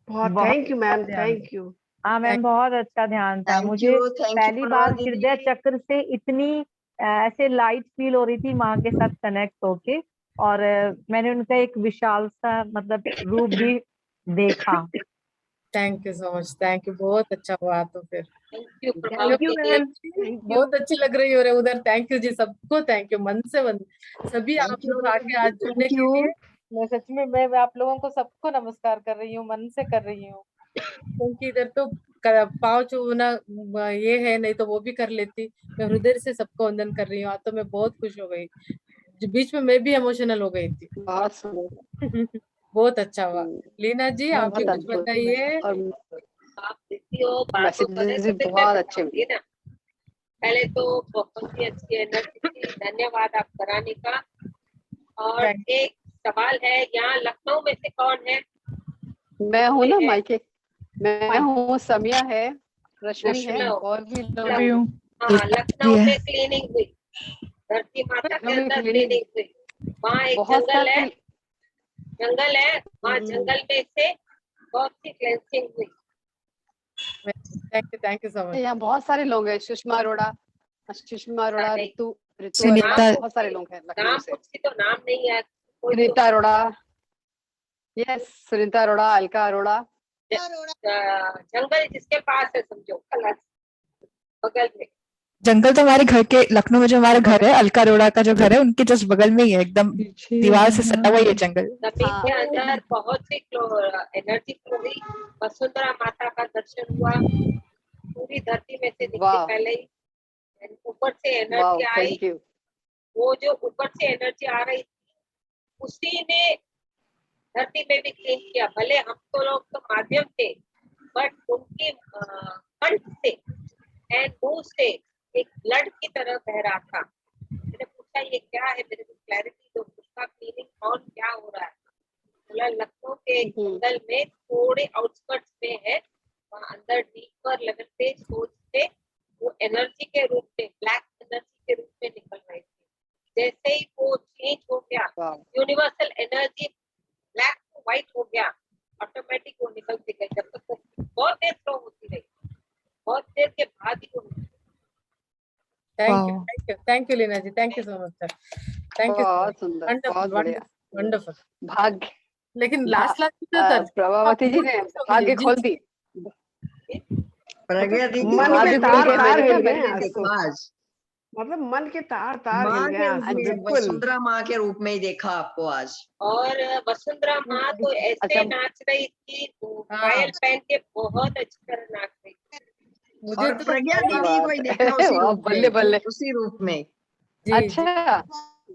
बहुत thank you ma'am, thank you. हाँ मैम, बहुत अच्छा ध्यान था। मुझे थैंक यू पहली बार प्रभावती हृदय जी। चक्र से इतनी ऐसे लाइट फील हो रही थी माँ के साथ कनेक्ट होके, और मैंने उनका एक विशाल सा मतलब रूप भी देखा। Thank you so much, thank you, बहुत अच्छा हुआ। तो फिर थैंक यू मैम। बहुत अच्छी लग रही हो रहे उधर। थैंक यू जी, सबको थैंक यू, मन से सभी आप Thank you, लोग आके आज जुड़ने thank के you। लिए। मैं सच में मैं आप लोगों को सबको नमस्कार कर रही हूँ, मन से कर रही हूँ, क्योंकि इधर तो पाँव छूना ये है, नहीं तो वो भी कर लेती। मैं हृदय से सबको वंदन कर रही हूँ। आज तो मैं बहुत खुश हो गई, बीच में मैं भी इमोशनल हो गई थी। बहुत सुंदर। बहुत अच्छा हुआ। लीना जी आप भी बहुत कुछ अद्भुत, बताइए। और आप देखती हो बातों करने से मैसेजेस बहुत अच्छे मिले। ना, पहले तो बहुत ही अच्छी एनर्जी थी, धन्यवाद आप कराने का। और एक सवाल है, यहाँ लखनऊ में से कौन है? मैं हूँ ना माइके, मैं हूँ, समिया है, रश्मि है, लखनऊ। और भी लोग मैं भी हूँ। हाँ, लखनऊ जी है। में क्लीनिंग हुई, धरती माता के अंदर क्लीनिंग क्लीनिंग हुई। वहाँ एक बहुत जंगल है, सारे वहाँ जंगल में से बहुत सी क्लेंसिंग हुई। Thank you so much. यहाँ बहुत सारे लोग हैं, सुषमा अरोड़ा, ऋतु सुनीता- अरोड़ा, बहुत सारे लोग हैं लखनऊ नाम से। कुछ तो नाम नहीं है। कोई तो सुनीता अरोड़ा, यस, सुनीता अरोड़ा, अलका अरोड़ा। जंगल जिसके पास है समझो कलश बगल में। जंगल तो हमारे घर के, लखनऊ में जो हमारा घर है, अलका अरोड़ा का जो घर है, उनके जस्ट बगल में ही है, एकदम दीवार से सटा हुआ ये जंगल। जमीन हाँ। के अंदर बहुत सी एनर्जी फ्लो हुई। वसुंधरा माता का दर्शन हुआ पूरी धरती में से निकले वाह। पहले ही। ऊपर से wow, energy I. Thank you. वो जो ऊपर से एनर्जी आ रही थी उसी ने धरती में भी क्लीन किया। भले हम तो लोग तो माध्यम थे, बट उनकी कंठ से एंड मुंह से एक ब्लड की तरह बह रहा था। मैंने पूछा ये क्या है, मेरे को क्लैरिटी दो, उसका फीलिंग कौन क्या हो रहा है। बोला लखनऊ के जंगल में थोड़े आउटस्कर्ट्स में है, वहाँ अंदर डीपर लेवल पे सोच से वो एनर्जी के रूप में, ब्लैक एनर्जी के रूप में निकल रही थी। जैसे ही वो चेंज हो गया, universal energy black to white हो गया, ऑटोमेटिक वो निकलती गई। जब तक वो बहुत देर फ्लो होती रही, बहुत देर के बाद ही वो thank you Leena ji, thank you so much sir, thank you. बहुत सुंदर, बहुत बढ़िया, वंडरफुल। भाग्य। लेकिन लास्ट सर प्रभावती जी ने भाग्य खोल दी। प्रज्ञा दीदी मन को के मैंने तार देखा, तार हिल मैंने गए आज तो। देखा आज। मतलब मन के तार तार हिल माँ गए के आज रूप तो, में, बिल्कुल। वसुंधरा माँ के रूप में ही देखा आपको आज। और वसुंधरा माँ तो ऐसे अच्छा। नाच रही थी, पायल पहन के बहुत अच्छी तरह नाच रही थी। और तो प्रज्ञा दीदी को ही देखा उसी वाह, रूप बल्ले में, बल्ले। उसी रूप में। अच्छा,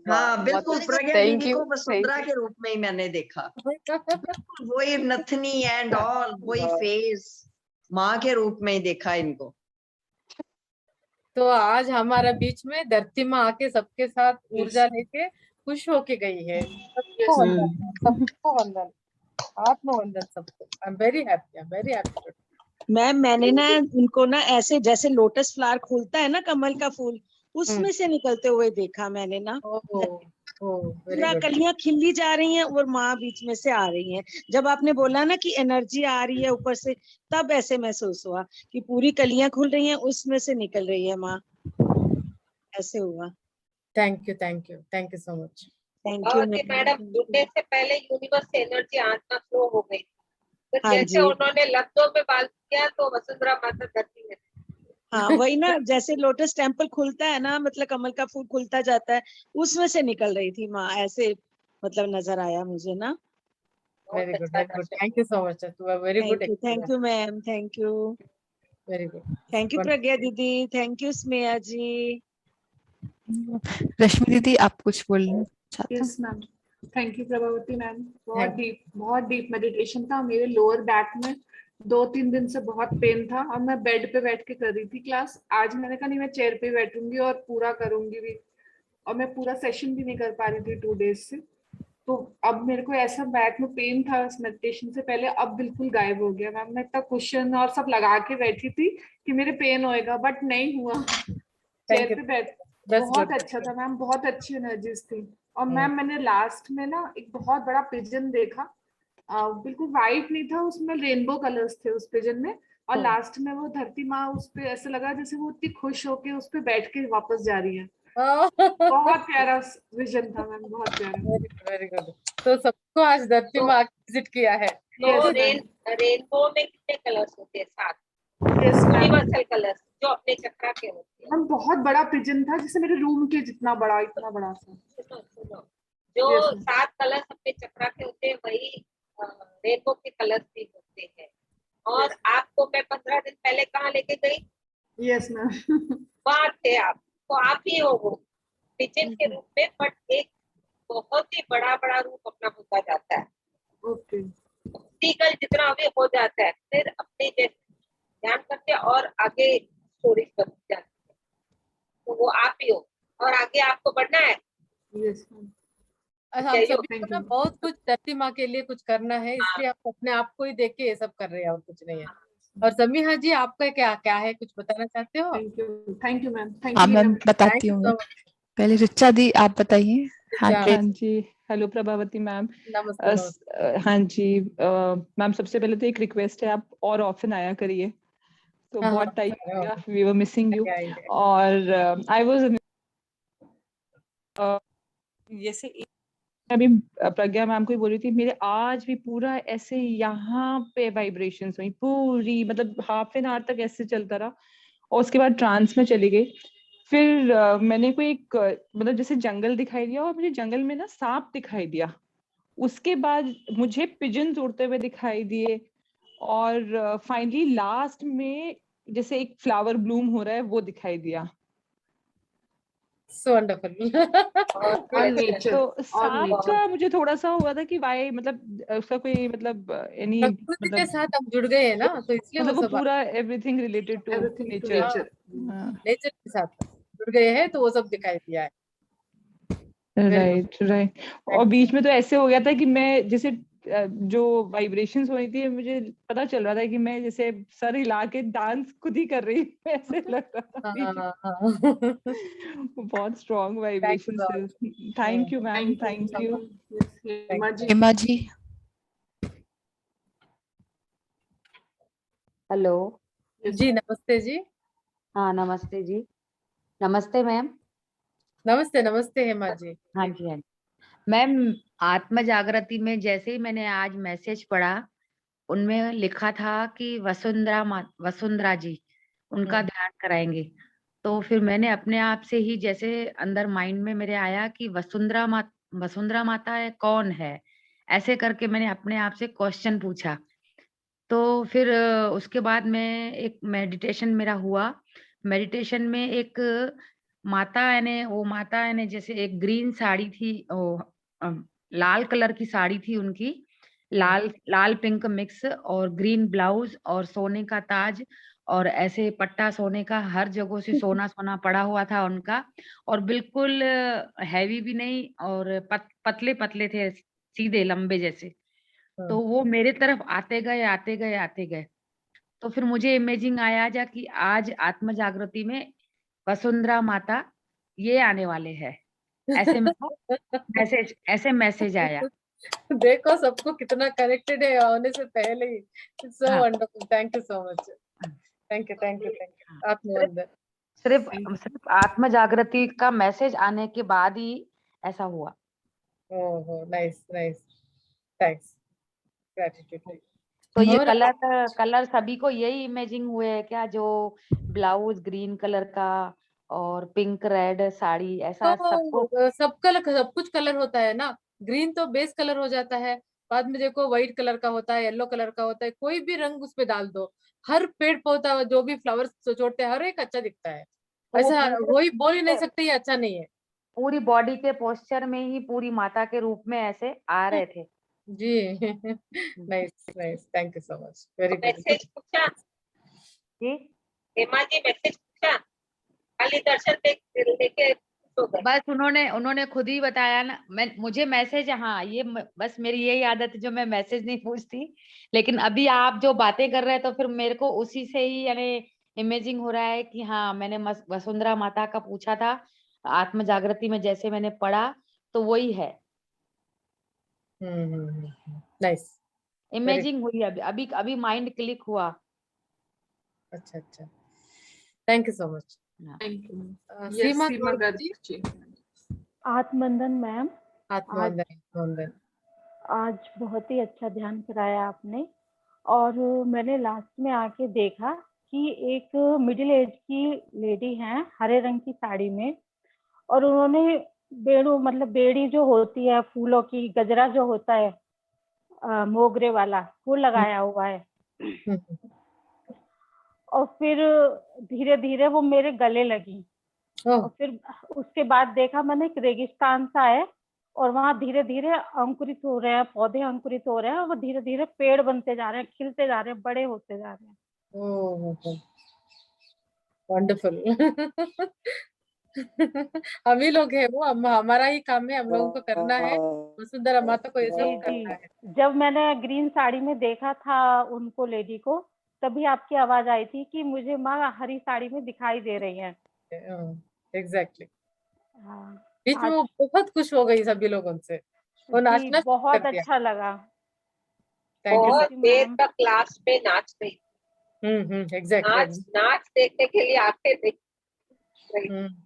हाँ बिल्कुल, प्रज्ञा थैंक दीदी यू, को वसुंधरा के रूप में ही मैंने देखा। बिल्कुल वही नथनी एंड ऑल, वही फेस, माँ के रूप में ही देखा इनको। तो आज हमारा बीच में धरती माँ आके सबके साथ ऊर्जा लेके खुश होके गई है। सबको वंदन, सबको वंदन, आत्मवंदन सबको। I am very happy, I am very happy. Ma'am मैंने ना उनको ना ऐसे जैसे लोटस फ्लावर खुलता है ना, कमल का फूल, उसमें से निकलते हुए देखा मैंने ना। पूरा कलियां खिली जा रही हैं और माँ बीच में से आ रही हैं। जब आपने बोला ना कि एनर्जी आ रही है ऊपर से, तब ऐसे महसूस हुआ कि पूरी कलियां खुल रही हैं, उसमें से निकल रही है माँ, ऐसे हुआ। Thank you, thank you, thank you so much. Thank you madam जुड़ने से पहले यूनिवर्स से एनर्जी आत्मा फ्लो हो गई। तो हाँ जैसे जी। उन्होंने लफ्जों में बात किया तो वसुंधरा माता धरती में। हाँ वही ना, जैसे लोटस टेम्पल खुलता है ना, मतलब कमल का फूल खुलता जाता है, उसमें से निकल रही थी माँ, ऐसे मतलब नजर आया मुझे ना। Very good, very good, thank you so much, very good. Thank you ma'am, thank you, very good. Thank you Pragya दीदी, थैंक यू स्नेहा जी। रश्मि दीदी आप कुछ बोलना चाहते हैं? Yes ma'am, thank you Prabhavati ma'am. बहुत डीप मेडिटेशन था। मेरे लोअर बैक में 2-3 दिन से बहुत पेन था और मैं बेड पे बैठ के कर रही थी क्लास। आज मैंने कहा नहीं, मैं चेयर पे बैठूंगी और पूरा करूंगी भी, और मैं पूरा सेशन भी नहीं कर पा रही थी 2 डेज से। तो अब मेरे को ऐसा बैक में पेन था मेडिटेशन से पहले, अब बिल्कुल गायब हो गया मैम। मैं इतना कुशन और सब लगा के बैठी थी कि मेरे पेन होएगा, बट नहीं हुआ। चेयर पे बैठ बहुत अच्छा था मैम, बहुत अच्छी एनर्जीज थी। और मैम मैंने लास्ट में ना एक बहुत बड़ा पिजन देखा, बिल्कुल वाइट नहीं था, उसमें रेनबो कलर्स थे उस पिजन में। और लास्ट में वो धरती माँ उस पे ऐसे लगा जैसे वो इतनी खुश होके उस पे बैठ के वापस जा रही है। बहुत प्यारा विजन था मैम, बहुत प्यारा। Very good. तो सबको आज धरती माँ विजिट किया है। तो रेनबो में कितने कलर्स होते हैं? 7 यूनिवर्सल कलर्स जो अपने चक्रा के होते हैं। मैम बहुत बड़ा पिजन था, जैसे मेरे रूम के जितना बड़ा, इतना बड़ा सा। सुनो, जो 7 कलर्स अपने चक्रा के होते हैं वही रेनबो के कलर्स भी होते हैं। और आपको मैं 15 दिन पहले कहाँ लेके गई? Yes ma'am. वहाँ थे आप, तो आप ही हो वो पिजन के रूप में, बट एक बहुत ही बड़ा बड़ा रूप अपना होता जाता है। ओके। सीगल जितना अभी हो जाता है, फिर अपने जैसे ध्यान करते हैं और आगे स्टोरी बनती जाती है। तो वो आप ही हो और आगे आपको बढ़ना है। Yes ma'am. हम सभी को ना बहुत कुछ धरती माँ के लिए कुछ करना है, इसलिए आप अपने आप को ही देख के ये सब कर रहे हैं और कुछ नहीं है। और समीहा जी आपका क्या क्या है, कुछ बताना चाहते हो? Thank you ma'am. हाँ मैम बताती हूँ। पहले रिचा दी आप बताइए। हाँ जी, हेलो प्रभावती मैम। नमस्ते नमस्ते। हाँ जी मैम, सबसे पहले तो एक रिक्वेस्ट है, आप और ऑफन आया करिए, तो हाँ, बहुत टाइम हो हाँ, गया, वी वर मिसिंग यू। आएंगे। और आई वाज जैसे अभी प्रज्ञा मैम को ही बोल रही थी, मेरे आज भी पूरा ऐसे यहाँ पे वाइब्रेशंस हुई पूरी, मतलब हाफ एन आवर तक ऐसे चलता रहा, और उसके बाद ट्रांस में चली गई। फिर मैंने कोई एक मतलब जैसे जंगल दिखाई दिया, और मुझे जंगल में ना सांप दिखाई दिया। उसके बाद मुझे पिजन्स उड़ते हुए दिखाई दिए, और फाइनली लास्ट में जैसे एक फ्लावर ब्लूम हो रहा है वो दिखाई दिया। So wonderful. और नेचर तो और सांप नेचर का मुझे थोड़ा सा हुआ था कि वाई, मतलब उसका कोई मतलब एनी प्रकृति के मतलब साथ हम जुड़ गए हैं ना, तो इसलिए वो मतलब वो सब पूरा everything related to everything to nature. Nature. Nature के साथ जुड़ गए हैं, तो वो सब दिखाई दिया है। Right right. और बीच में तो ऐसे हो गया था कि मैं जैसे जो वाइब्रेशंस हो रही थी, मुझे पता चल रहा था कि मैं जैसे सर हिला के डांस खुद ही कर रही हूँ, ऐसे लग रहा था बीच में। हाँ। बहुत strong Thank you vibrations so है। much. Thank you ma'am, thank thank you. You. Hema ji, Hema ji. Hello. जी नमस्ते जी। हाँ नमस्ते जी। नमस्ते मैम। नमस्ते नमस्ते हेमा जी। हाँ जी हाँ जी मैम, आत्म जागृति में जैसे ही मैंने आज मैसेज पढ़ा, उनमें लिखा था कि वसुंधरा जी उनका ध्यान कराएंगे। तो फिर मैंने अपने आप से ही जैसे अंदर माइंड में मेरे आया कि वसुंधरा माता है, कौन है, ऐसे करके मैंने अपने आप से क्वेश्चन पूछा। तो फिर उसके बाद मैं एक मेडिटेशन मेरा हुआ। मेडिटेशन में एक माता यानी जैसे एक ग्रीन साड़ी थी, लाल कलर की साड़ी थी उनकी, लाल लाल पिंक मिक्स, और ग्रीन ब्लाउज, और सोने का ताज, और ऐसे पट्टा सोने का, हर जगह से सोना सोना पड़ा हुआ था उनका, और बिल्कुल हैवी भी नहीं, और पतले पतले थे, सीधे लंबे जैसे। तो वो मेरे तरफ आते गए आते गए आते गए। तो फिर मुझे इमेजिंग आया जा कि आज आत्म जागृति में वसुंधरा माता ये आने वाले हैं, ऐसे ऐसे मैसेज आया। देखो सबको कितना कनेक्टेड है आने से पहले ही। सो हाँ wonderful, thank you so much. Thank you thank you thank you. आत्मवंदन। सिर्फ आत्म जागृति का मैसेज आने के बाद ही ऐसा हुआ। ओहो नाइस नाइस, थैंक्स, ग्रेटिट्यूड। तो ये और कलर सभी को यही इमेजिंग हुए है क्या, जो ब्लाउज ग्रीन कलर का और पिंक रेड साड़ी, ऐसा सबको? तो सब कलर, सब कुछ कलर होता है ना। ग्रीन तो बेस कलर हो जाता है, बाद में देखो व्हाइट कलर का होता है, येलो कलर का होता है, कोई भी रंग उस पे डाल दो। हर पेड़ पौधा जो भी फ्लावर्स छोड़ते हैं, हर एक अच्छा दिखता है। तो वो ऐसा वही बोल ही नहीं सकते ये अच्छा नहीं है। पूरी बॉडी के पोस्चर में ही पूरी माता के रूप में ऐसे आ रहे थे। जी nice nice, thank you so much, very good. Message पूछा जी हेमा जी, मैसेज पूछा, खाली दर्शन देके सो गए। बस उन्होंने खुद ही बताया ना। मुझे मैसेज, हाँ ये बस मेरी यही आदत है, जो मैं मैसेज नहीं पूछती, लेकिन अभी आप जो बातें कर रहे हैं तो फिर मेरे को उसी से ही यानी इमेजिंग हो रहा है कि हाँ मैंने वसुंधरा माता का पूछा था आत्म जागृति में, जैसे मैंने पढ़ा तो वही है। नाइस, वेरी इमेजिंग हुई, अभी अभी अभी माइंड क्लिक हुआ। अच्छा अच्छा, थैंक यू सो मच। हाँ। Thank you. सीमा सीमा गौड़ गर्ग जी। जी। आत्मवंदन मैम। आत्मवंदन आत्मवंदन। आज बहुत ही अच्छा ध्यान कराया आपने। और मैंने लास्ट में आके देखा कि एक मिडिल एज की लेडी है हरे रंग की साड़ी में, और उन्होंने बेड़ू मतलब बेड़ी जो होती है फूलों की, गजरा जो होता है मोगरे वाला, वो लगाया हुआ है। और फिर धीरे धीरे वो मेरे गले लगी। और फिर उसके बाद देखा मैंने एक रेगिस्तान सा है, और वहां धीरे धीरे अंकुरित हो रहे हैं पौधे, अंकुरित हो रहे हैं, और वो धीरे धीरे पेड़ बनते जा रहे हैं, खिलते जा रहे हैं, बड़े होते जा रहे हैं। ओह वंडरफुल। हम ही लोग हैं वो, हमारा ही काम है, हम लोगों को करना है, वसुंधरा माता को ये सब जी करना है। जब मैंने ग्रीन साड़ी में देखा था उनको, लेडी को, तभी आपकी आवाज आई थी कि मुझे माँ हरी साड़ी में दिखाई दे रही है। एग्जैक्टली। हाँ, बीच में वो बहुत खुश हो गई सभी लोग उनसे। वो जी नाचना शुरू बहुत कर दिया। अच्छा लगा। थैंक यू बहुत थैंक यू देर मैम। तक क्लास में नाच रही थी। एग्जैक्टली। नाच देखने के लिए आंखें देख रही थी।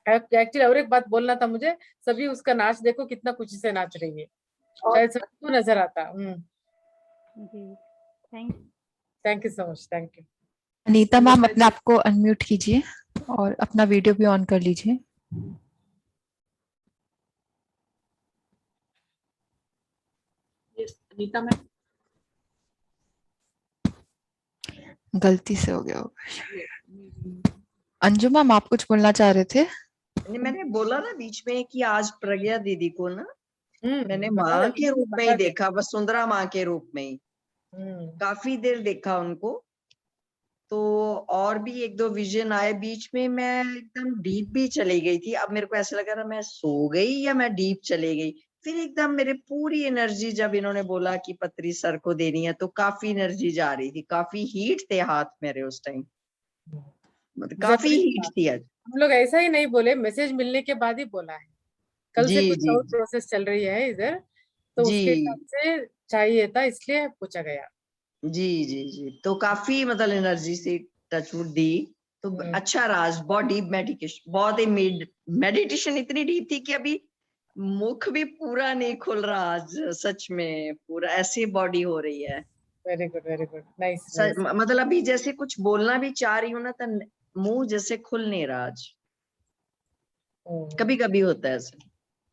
एक्चुअली और एक बात बोलना था मुझे, सभी उसका नाच देखो कितना खुशी से नाच रही है, और शायद सबको नजर आता। जी thank thank you so much, thank you. Anita ma'am अपने आप को अनम्यूट कीजिए और अपना वीडियो भी ऑन कर लीजिए। अनीता मैम गलती से हो गया होगा। अंजू मैम आप कुछ बोलना चाह रहे थे? मैंने बोला ना बीच में कि आज प्रज्ञा दीदी को ना मैंने बता माँ दे, के रूप में ही बता दे। देखा, वसुंधरा माँ के रूप में ही काफी देर देखा उनको। तो और भी एक दो विजन आए बीच में, मैं एकदम डीप भी चली गई थी। अब मेरे को ऐसा लगा रहा मैं सो गई या मैं डीप चली गई। फिर एकदम मेरे पूरी एनर्जी, जब इन्होंने बोला कि पत्री सर को देनी है, तो काफी एनर्जी जा रही थी, काफी हीट थे हाथ मेरे उस टाइम, मतलब काफी जरूरी हीट था। थी आज। हम लोग ऐसा ही नहीं बोले, मैसेज मिलने के बाद ही बोला है। कल से जी कुछ जी और प्रोसेस चल रही है इधर, तो उसके हिसाब जी से चाहिए था, इसलिए पूछा गया। जी जी जी। तो काफी मतलब एनर्जी से टचवुड दी, तो अच्छा रहा आज। बहुत डीप मेडिटेशन, बहुत ही मेडिटेशन इतनी डीप थी कि अभी मुख भी पूरा नहीं खुल रहा आज, सच में पूरा ऐसी बॉडी हो रही है। Very good, very good, nice. मतलब अभी जैसे कुछ बोलना भी चाह रही हूँ ना, तो मुंह जैसे खुल नहीं रहा आज। कभी कभी होता है ऐसा।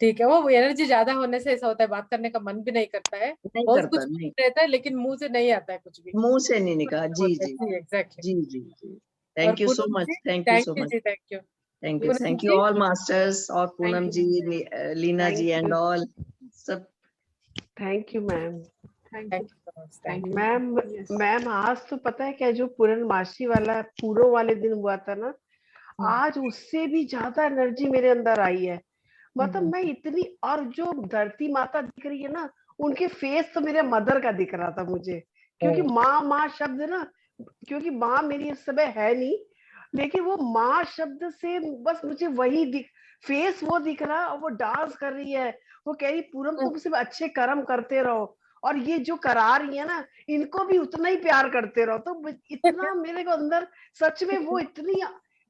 ठीक है, वो एनर्जी ज्यादा होने से ऐसा होता है, बात करने का मन भी नहीं करता है, नहीं बहुत करता, कुछ नहीं, रहता है लेकिन मुंह से नहीं आता है कुछ भी। मुंह से नहीं निकला। जी जी एग्जैक्टली। जी जी जी। और thank you so Poonam much, जी, थैंक यू सो मच, जी, thank you. Poonam thank you जी, ऑल मास्टर्स, और पूनम you, जी, लीना जी एंड ऑल सब। Thank you ma'am. Thank thank you, you so much, thank thank ma'am you. Ma'am आज तो पता है क्या, जो पूर्णमासी वाला पूरों वाले दिन हुआ था ना, आज उससे भी ज्यादा एनर्जी मेरे अंदर आई है। मतलब मैं इतनी, और जो धरती माता दिख रही है ना, उनके फेस तो मेरे मदर का दिख रहा था मुझे, क्योंकि माँ माँ शब्द ना, क्योंकि माँ मेरी इस समय है नहीं, लेकिन वो माँ शब्द से बस मुझे वही दिख, फेस वो दिख रहा, और वो डांस कर रही है। वो कह रही पूरम तुम सिर्फ अच्छे कर्म करते रहो, और ये जो करा रही है ना, इनको भी उतना ही प्यार करते रहो। तो इतना मेरे को अंदर सच में वो इतनी,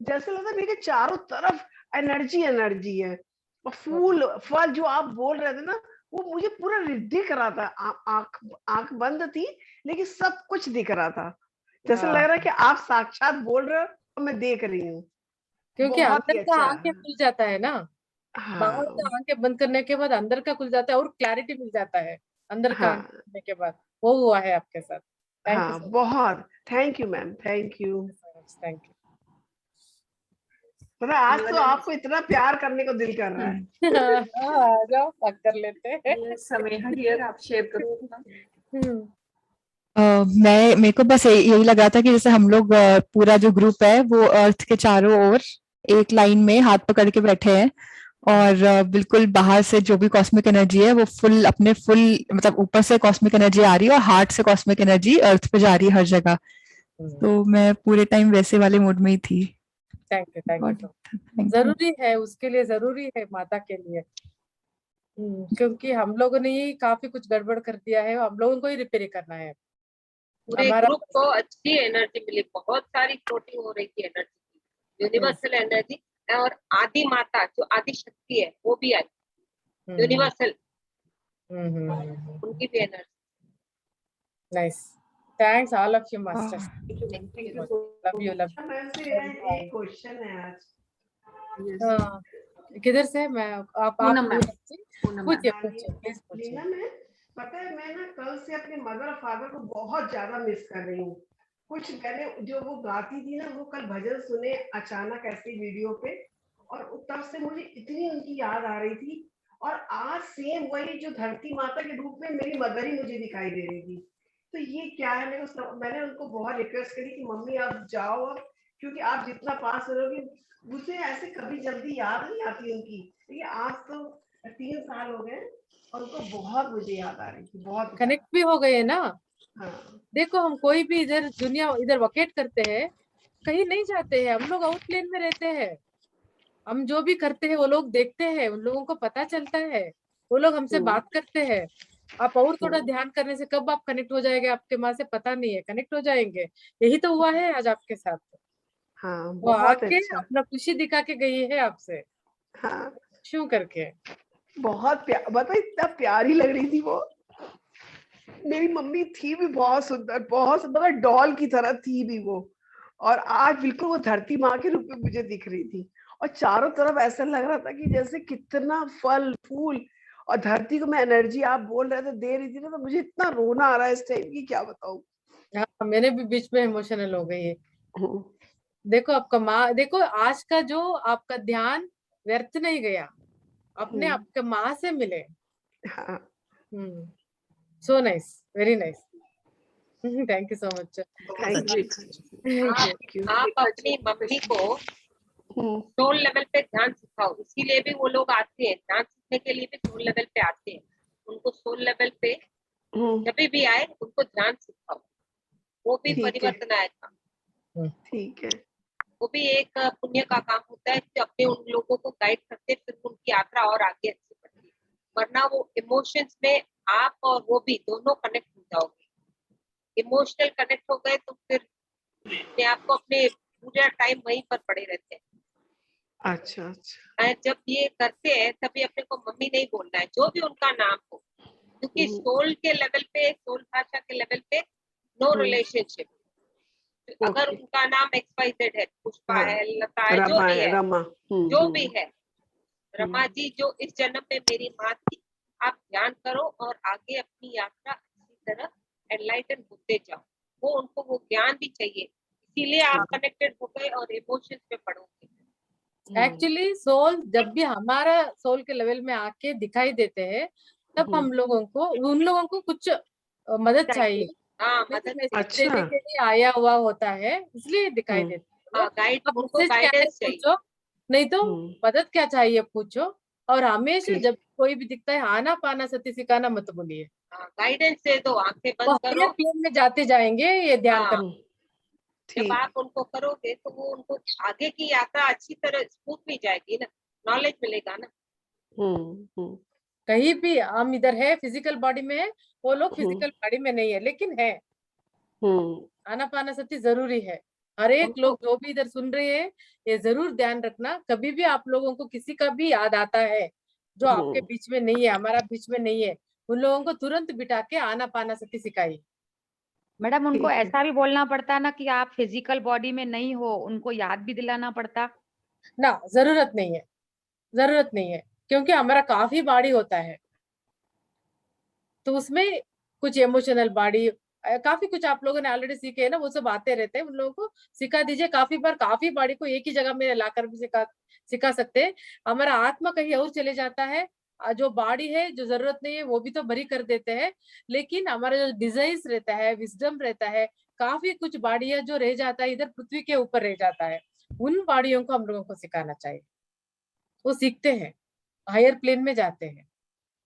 जैसे लगता है मेरे चारों तरफ एनर्जी एनर्जी है। और फूल फल जो आप बोल रहे थे ना, वो मुझे पूरा दिख रहा था। आंख आंख बंद थी लेकिन सब कुछ दिख रहा था, जैसे लग रहा है कि आप साक्षात बोल रहे हो और मैं देख रही हूँ। क्योंकि बहुत ही अंदर का अच्छा। आंखें खुल जाता है ना, बाहर हाँ का आंखें बंद करने के बाद अंदर का खुल जाता है और क्लैरिटी मिल जाता है अंदर का आंखें हाँ खुलने के बाद। वो हुआ है आपके साथ। थैंक यू हाँ, सो बहुत thank you ma'am, thank you. Much, thank you. मतलब आज तो आपको इतना प्यार करने को दिल कर रहा है। आ जाओ, बात कर लेते हैं। ये समय हियर आप शेयर करो अपना। मेरे को बस यही लगा था कि जैसे हम लोग पूरा जो ग्रुप है वो अर्थ के चारों ओर एक लाइन में हाथ पकड़ के बैठे हैं, और बिल्कुल बाहर से जो भी कॉस्मिक एनर्जी है वो फुल अपने फुल, मतलब ऊपर से कॉस्मिक एनर्जी आ रही है और हार्ट से कॉस्मिक एनर्जी अर्थ पे जा रही है हर जगह। तो मैं पूरे टाइम वैसे वाले मूड में ही थी। Thank you, thank you. Thank you. जरूरी है, उसके लिए जरूरी है, माता के लिए। क्योंकि हम लोगों ने ही काफी कुछ गड़बड़ कर दिया है, हम लोगों को ही रिपेयर करना है। पूरे हमारा ग्रुप को अच्छी एनर्जी मिली, बहुत सारी फ्लोटिंग हो रही थी एनर्जी, यूनिवर्सल एनर्जी। और आदि माता जो आदि शक्ति है वो भी आई, यूनिवर्सल, उनकी भी energy. Nice, thanks all of you masters. Love you, love एक क्वेश्चन है आज। यू। किधर से? मैं आप पूनम मैम, पूछिए, पूछिए, प्लीज पूछिए। लीना मैम, पता है मैं ना कल से अपने मदर और फादर को बहुत ज्यादा मिस कर रही हूँ। कुछ मैंने जो वो गाती थी ना, वो कल भजन सुने अचानक ऐसे वीडियो पे, और तब से मुझे इतनी उनकी याद आ रही थी। और आज सेम वही जो धरती माता के रूप में मेरी मदर ही मुझे दिखाई दे रही थी। तो ये क्या है, मैंने उनको बहुत रिक्वेस्ट करी कि मम्मी आप जाओ अब, क्योंकि आप जितना पास रहोगे, मुझे ऐसे कभी जल्दी याद नहीं आती उनकी। लेकिन आज तो 3 साल हो गए और उनको बहुत मुझे याद आ रही थी, बहुत कनेक्ट भी हो गए ना। हाँ देखो, हम कोई भी इधर दुनिया इधर वकेट करते हैं, कहीं नहीं जाते हैं, हम लोग आउटलेन में रहते हैं। हम जो भी करते हैं वो लोग देखते हैं, उन लोगों को पता चलता है। वो लोग हमसे हम्म। बात करते हैं। आप और थोड़ा ध्यान करने से कब आप कनेक्ट हो जाएंगे आपके माँ से पता नहीं है, कनेक्ट हो जाएंगे। यही तो हुआ है आज आपके साथ। हाँ, वो बहुत आके अच्छा। अपना खुशी दिखा के गई है आपसे, हाँ, क्यों करके। बहुत मतलब इतना प्यारी लग रही थी वो। मेरी मम्मी थी भी बहुत सुंदर, बहुत मतलब डॉल की तरह थी भी वो। और आज बिल्कुल वो धरती माँ के रूप में मुझे दिख रही थी। और चारों तरफ ऐसा लग रहा था कि जैसे कितना फल फूल और धरती को मैं एनर्जी आप बोल रहे थे दे रही थी ना, तो मुझे इतना रोना आ रहा है इस टाइम की क्या बताऊं। हाँ, मैंने भी बीच में इमोशनल हो गई है। देखो आपका माँ, देखो आज का जो आपका ध्यान व्यर्थ नहीं गया, अपने आपके माँ से मिले। हाँ। So nice, very nice. Thank you so much. आप अपनी मम्मी को सोल लेवल पे ध्यान सिखाओ, इसीलिए भी वो लोग आते हैं, ध्यान सीखने के लिए भी सोल लेवल पे आते हैं। उनको सोल लेवल पे जब भी आए उनको ध्यान सिखाओ, वो भी परिवर्तन आएगा। ठीक है। वो भी एक पुण्य का काम होता है कि अपने उन लोगों को गाइड करते, फिर उनकी यात्रा और आगे अच्छी बढ़ती है। वरना वो इमोशंस में आप और वो भी दोनों कनेक्ट हो जाओगे। इमोशनल कनेक्ट हो गए तो फिर अपने आप को अपने पूरा टाइम वहीं पर पड़े रहते हैं। अच्छा अच्छा। जब ये करते हैं तभी अपने को मम्मी नहीं बोलना है, जो भी उनका नाम हो, क्योंकि सोल के लेवल पे, सोल भाषा के लेवल पे नो रिलेशनशिप। अगर उनका नाम XYZ है, पुष्पा है, लता है, जो भी है, रमा, जो भी है, रमा जी जो इस जन्म में मेरी माँ थी, आप ध्यान करो और आगे अपनी यात्रा अच्छी तरह एनलाइटन होते जाओ। वो उनको वो ज्ञान भी चाहिए, इसीलिए आप कनेक्टेड हो गए और इमोशंस पे पड़ोगे। एक्चुअली सोल जब भी हमारा सोल के लेवल में आके दिखाई देते हैं, तब हम लोगों को, उन लोगों को कुछ मदद चाहिए। हाँ, मदद देने के लिए आया हुआ होता है, इसलिए दिखाई देते हैं। गाइड, अब उनको मैसेज क्या है गाइडेंस चाहिए। पूछो, नहीं तो मदद क्या चाहिए पूछो। और हमेशा जब कोई भी दिखता है आना पाना सती सिखाना मत बोलिए। गाइडेंस दे दो, आंखें बंद करो। हायर प्लेन में जाते जाएंगे, ये ध्यान कर। जब आप उनको करोगे तो वो उनको आगे की यात्रा अच्छी तरह स्मूथ भी जाएगी ना, नॉलेज मिलेगा ना। कहीं भी हम इधर है फिजिकल बॉडी में है, वो लोग फिजिकल बॉडी में नहीं है, लेकिन है। आनापानसति जरूरी है। हर एक लोग जो भी इधर सुन रहे हैं, ये जरूर ध्यान रखना, कभी भी आप लोगों को किसी का भी याद आता है जो आपके बीच में नहीं है, हमारा बीच में नहीं है, उन लोगों को तुरंत बिठा के आनापानसति सिखाइए। मैडम उनको ऐसा भी बोलना पड़ता ना कि आप फिजिकल बॉडी में नहीं हो, उनको याद भी दिलाना पड़ता ना? जरूरत नहीं है, जरूरत नहीं है, क्योंकि हमारा काफी बॉडी होता है, तो उसमें कुछ इमोशनल बॉडी, काफी कुछ आप लोगों ने ऑलरेडी सीखे है ना, वो सब आते रहते हैं। उन लोगों को सिखा दीजिए, काफी बार काफी बॉडी को एक ही जगह में लाकर भी सिखा सकते हैं। हमारा आत्मा कहीं और चले जाता है, जो बॉडी है जो जरूरत नहीं है वो भी तो भरी कर देते हैं, लेकिन हमारा जो डिजाइर्स रहता है, विजडम रहता है, काफी कुछ बॉडी है जो रह जाता है इधर पृथ्वी के ऊपर रह जाता है। उन बॉडियों को हम लोगों को सिखाना चाहिए, वो सीखते हैं, हायर प्लेन में जाते हैं।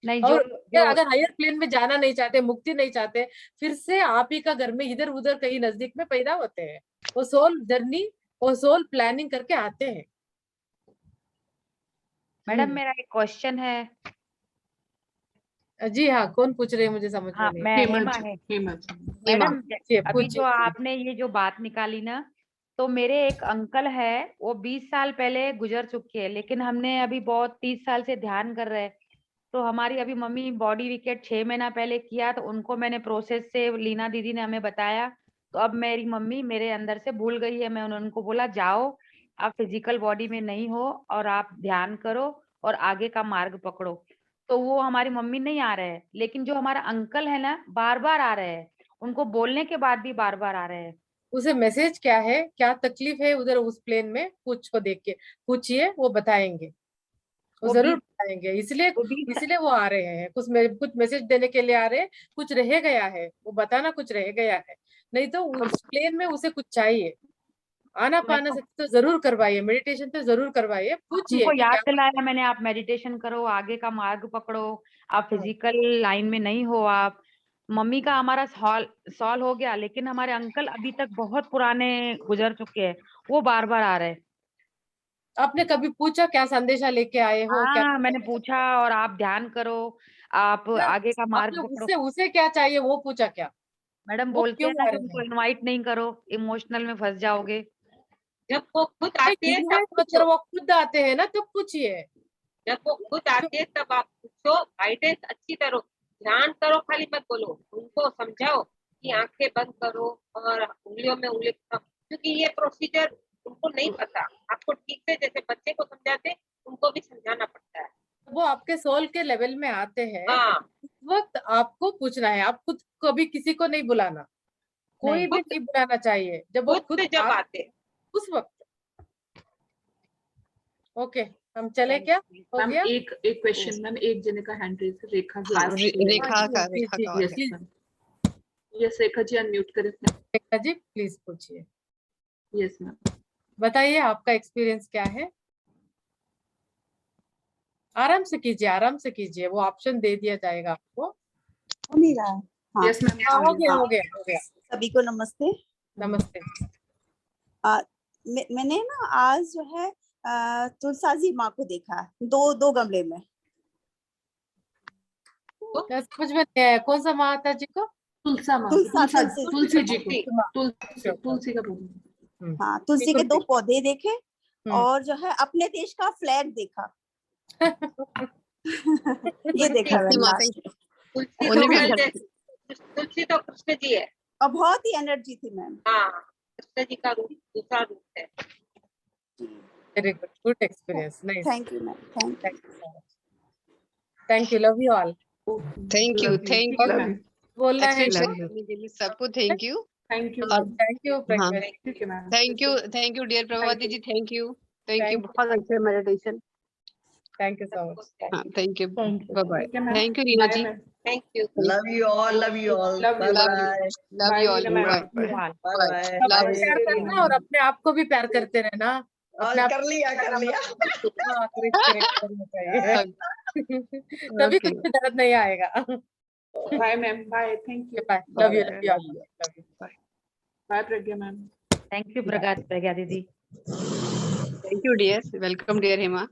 नहीं, और अगर हायर प्लेन में जाना नहीं चाहते, मुक्ति नहीं चाहते, फिर से आप ही का घर में इधर उधर कहीं नजदीक में पैदा होते हैं। वो सोल जर्नी, वो सोल प्लानिंग करके आते हैं। मैडम मेरा एक क्वेश्चन है। जी हाँ, कौन पूछ रहे हैं? मुझे समझ में नहीं। मैं हेमा है। मैडम अभी जो आपने ये जो बात निकाली ना, तो मेरे एक अंकल है, वो 20 साल पहले गुजर चुके हैं, लेकिन हमने अभी बहुत 30 साल से ध्यान कर रहे हैं। तो हमारी अभी मम्मी बॉडी विकेट 6 महीना पहले किया, तो उनको मैंने प्रोसेस से, लीना दीदी ने हमें बताया, तो अब मेरी मम्मी मेरे अंदर से भूल गई है। मैं उनको बोला जाओ, आप फिजिकल बॉडी में नहीं हो और आप ध्यान करो और आगे का मार्ग पकड़ो। तो वो हमारी मम्मी नहीं आ रहे हैं, लेकिन जो हमारा अंकल है ना, बार बार आ रहे हैं, उनको बोलने के बाद भी बार बार आ रहे हैं। उसे मैसेज क्या है, क्या तकलीफ है उधर उस प्लेन में, कुछ को देख के पूछिए, वो बताएंगे, वो जरूर बताएंगे। इसलिए वो आ रहे हैं, कुछ मैसेज देने के लिए आ रहे हैं। कुछ रह गया है, वो बताना कुछ रह गया है, नहीं तो उस प्लेन में उसे कुछ चाहिए। आना पाना से तो जरूर करवाइए, मेडिटेशन तो जरूर करवाइए, पूछिए उनको कि याद क्या। दिलाया मैंने, आप मेडिटेशन करो, आगे का मार्ग पकड़ो, आप फिजिकल लाइन में नहीं हो। आप मम्मी का हमारा सॉल्व हो गया, लेकिन हमारे अंकल अभी तक बहुत पुराने गुजर चुके हैं, वो बार बार आ रहे हैं। आपने कभी पूछा क्या संदेशा लेके आए हो क्या? हाँ, मैंने पूछा और आप ध्यान करो, आप आगे का मार्ग आपने पकड़ो। उससे उसे क्या चाहिए वो पूछा क्या? मैडम वो बोलते क्यों हैं ना आ कि रहे उनको हैं? इनवाइट नहीं करो, इमोशनल में फंस जाओगे। जब वो खुद आते हैं तब इनवाइट मत पूछो, करो, वो खुद आते हैं ना, तब पूछिए। जब वो खुद आते हैं तब आप पूछो, गाइडेंस अच्छी तरह ध्यान करो, खाली मत बोलो, उनको समझाओ कि आंखें बंद करो और उंगलियों में उंगली रखो, क्योंकि ये प्रोसीजर उनको नहीं पता। आपको ठीक से जैसे बच्चे को समझाते उनको भी समझाना पड़ता है। वो आपके सोल के लेवल में आते हैं, हाँ, उस वक्त आपको पूछना है। आप खुद कभी किसी को नहीं बुलाना, कोई नहीं। भी नहीं बुलाना चाहिए। जब वो खुद खुद से जब आते उस वक्त। ओके, हम चले क्या? हो मैम गया? एक क्वेश्चन मैम, एक जने का हैंड रेज, रेखा जी हाँ, last रेखा में। का जी, रेखा जी, का यस जी, ma'am, yes Rekha ji unmute करें। रेखा जी प्लीज पूछिए, यस मैम। बताइए आपका एक्सपीरियंस क्या है। आराम से कीजिए, आराम से कीजिए, वो ऑप्शन दे दिया जाएगा आपको। हो नहीं रहा है। हाँ, यस मैम, हाँ, हो गया, हो गया, हो गया। सभी को नमस्ते। नमस्ते। मैंने ना आज जो है तुलसाजी माँ को देखा, दो गमले में। समझ में नहीं आया, कौन सा माता जी को? तुलसी जी को, तुलसी का बोल। हाँ, तुलसी के 2 पौधे देखे और जो है अपने देश का फ्लैग देखा। ये देखा मैंने लास्ट में। तुलसी तो कृष्ण जी है और बहुत ही एनर्जी थी मैम। हाँ, कृष्ण जी का रूप, दूसरा रूप है। Very good, good experience, nice. Thank you ma'am, thank you. Thank you, love you all. Thank you बोलना है एक्सप्लेनेशन करने के लिए सबको thank you. Thank you thank you हाँ, ma'am. Thank you dear Prabhavati ji, thank you बहुत अच्छे meditation. Thank you so much. हाँ, थैंक यू, बाय बाय। ठीक है ma'am. Thank you Reena ji, thank you. Love you all, love you all, Love bye you. Bye, love you all, Bye, bye Reena ma'am. Bye bye. सबको प्यार करना और अपने आप को भी प्यार करते रहना। अपने आप कर लिया हाँ, करेक्ट करना चाहिए। तभी ओके, कुछ भी दर्द नहीं आएगा। Bye ma'am, bye, thank you. Bye, love you, love you. Bye Pragya ma'am. Thank you Pragya दीदी। Thank you dear, welcome dear Hema.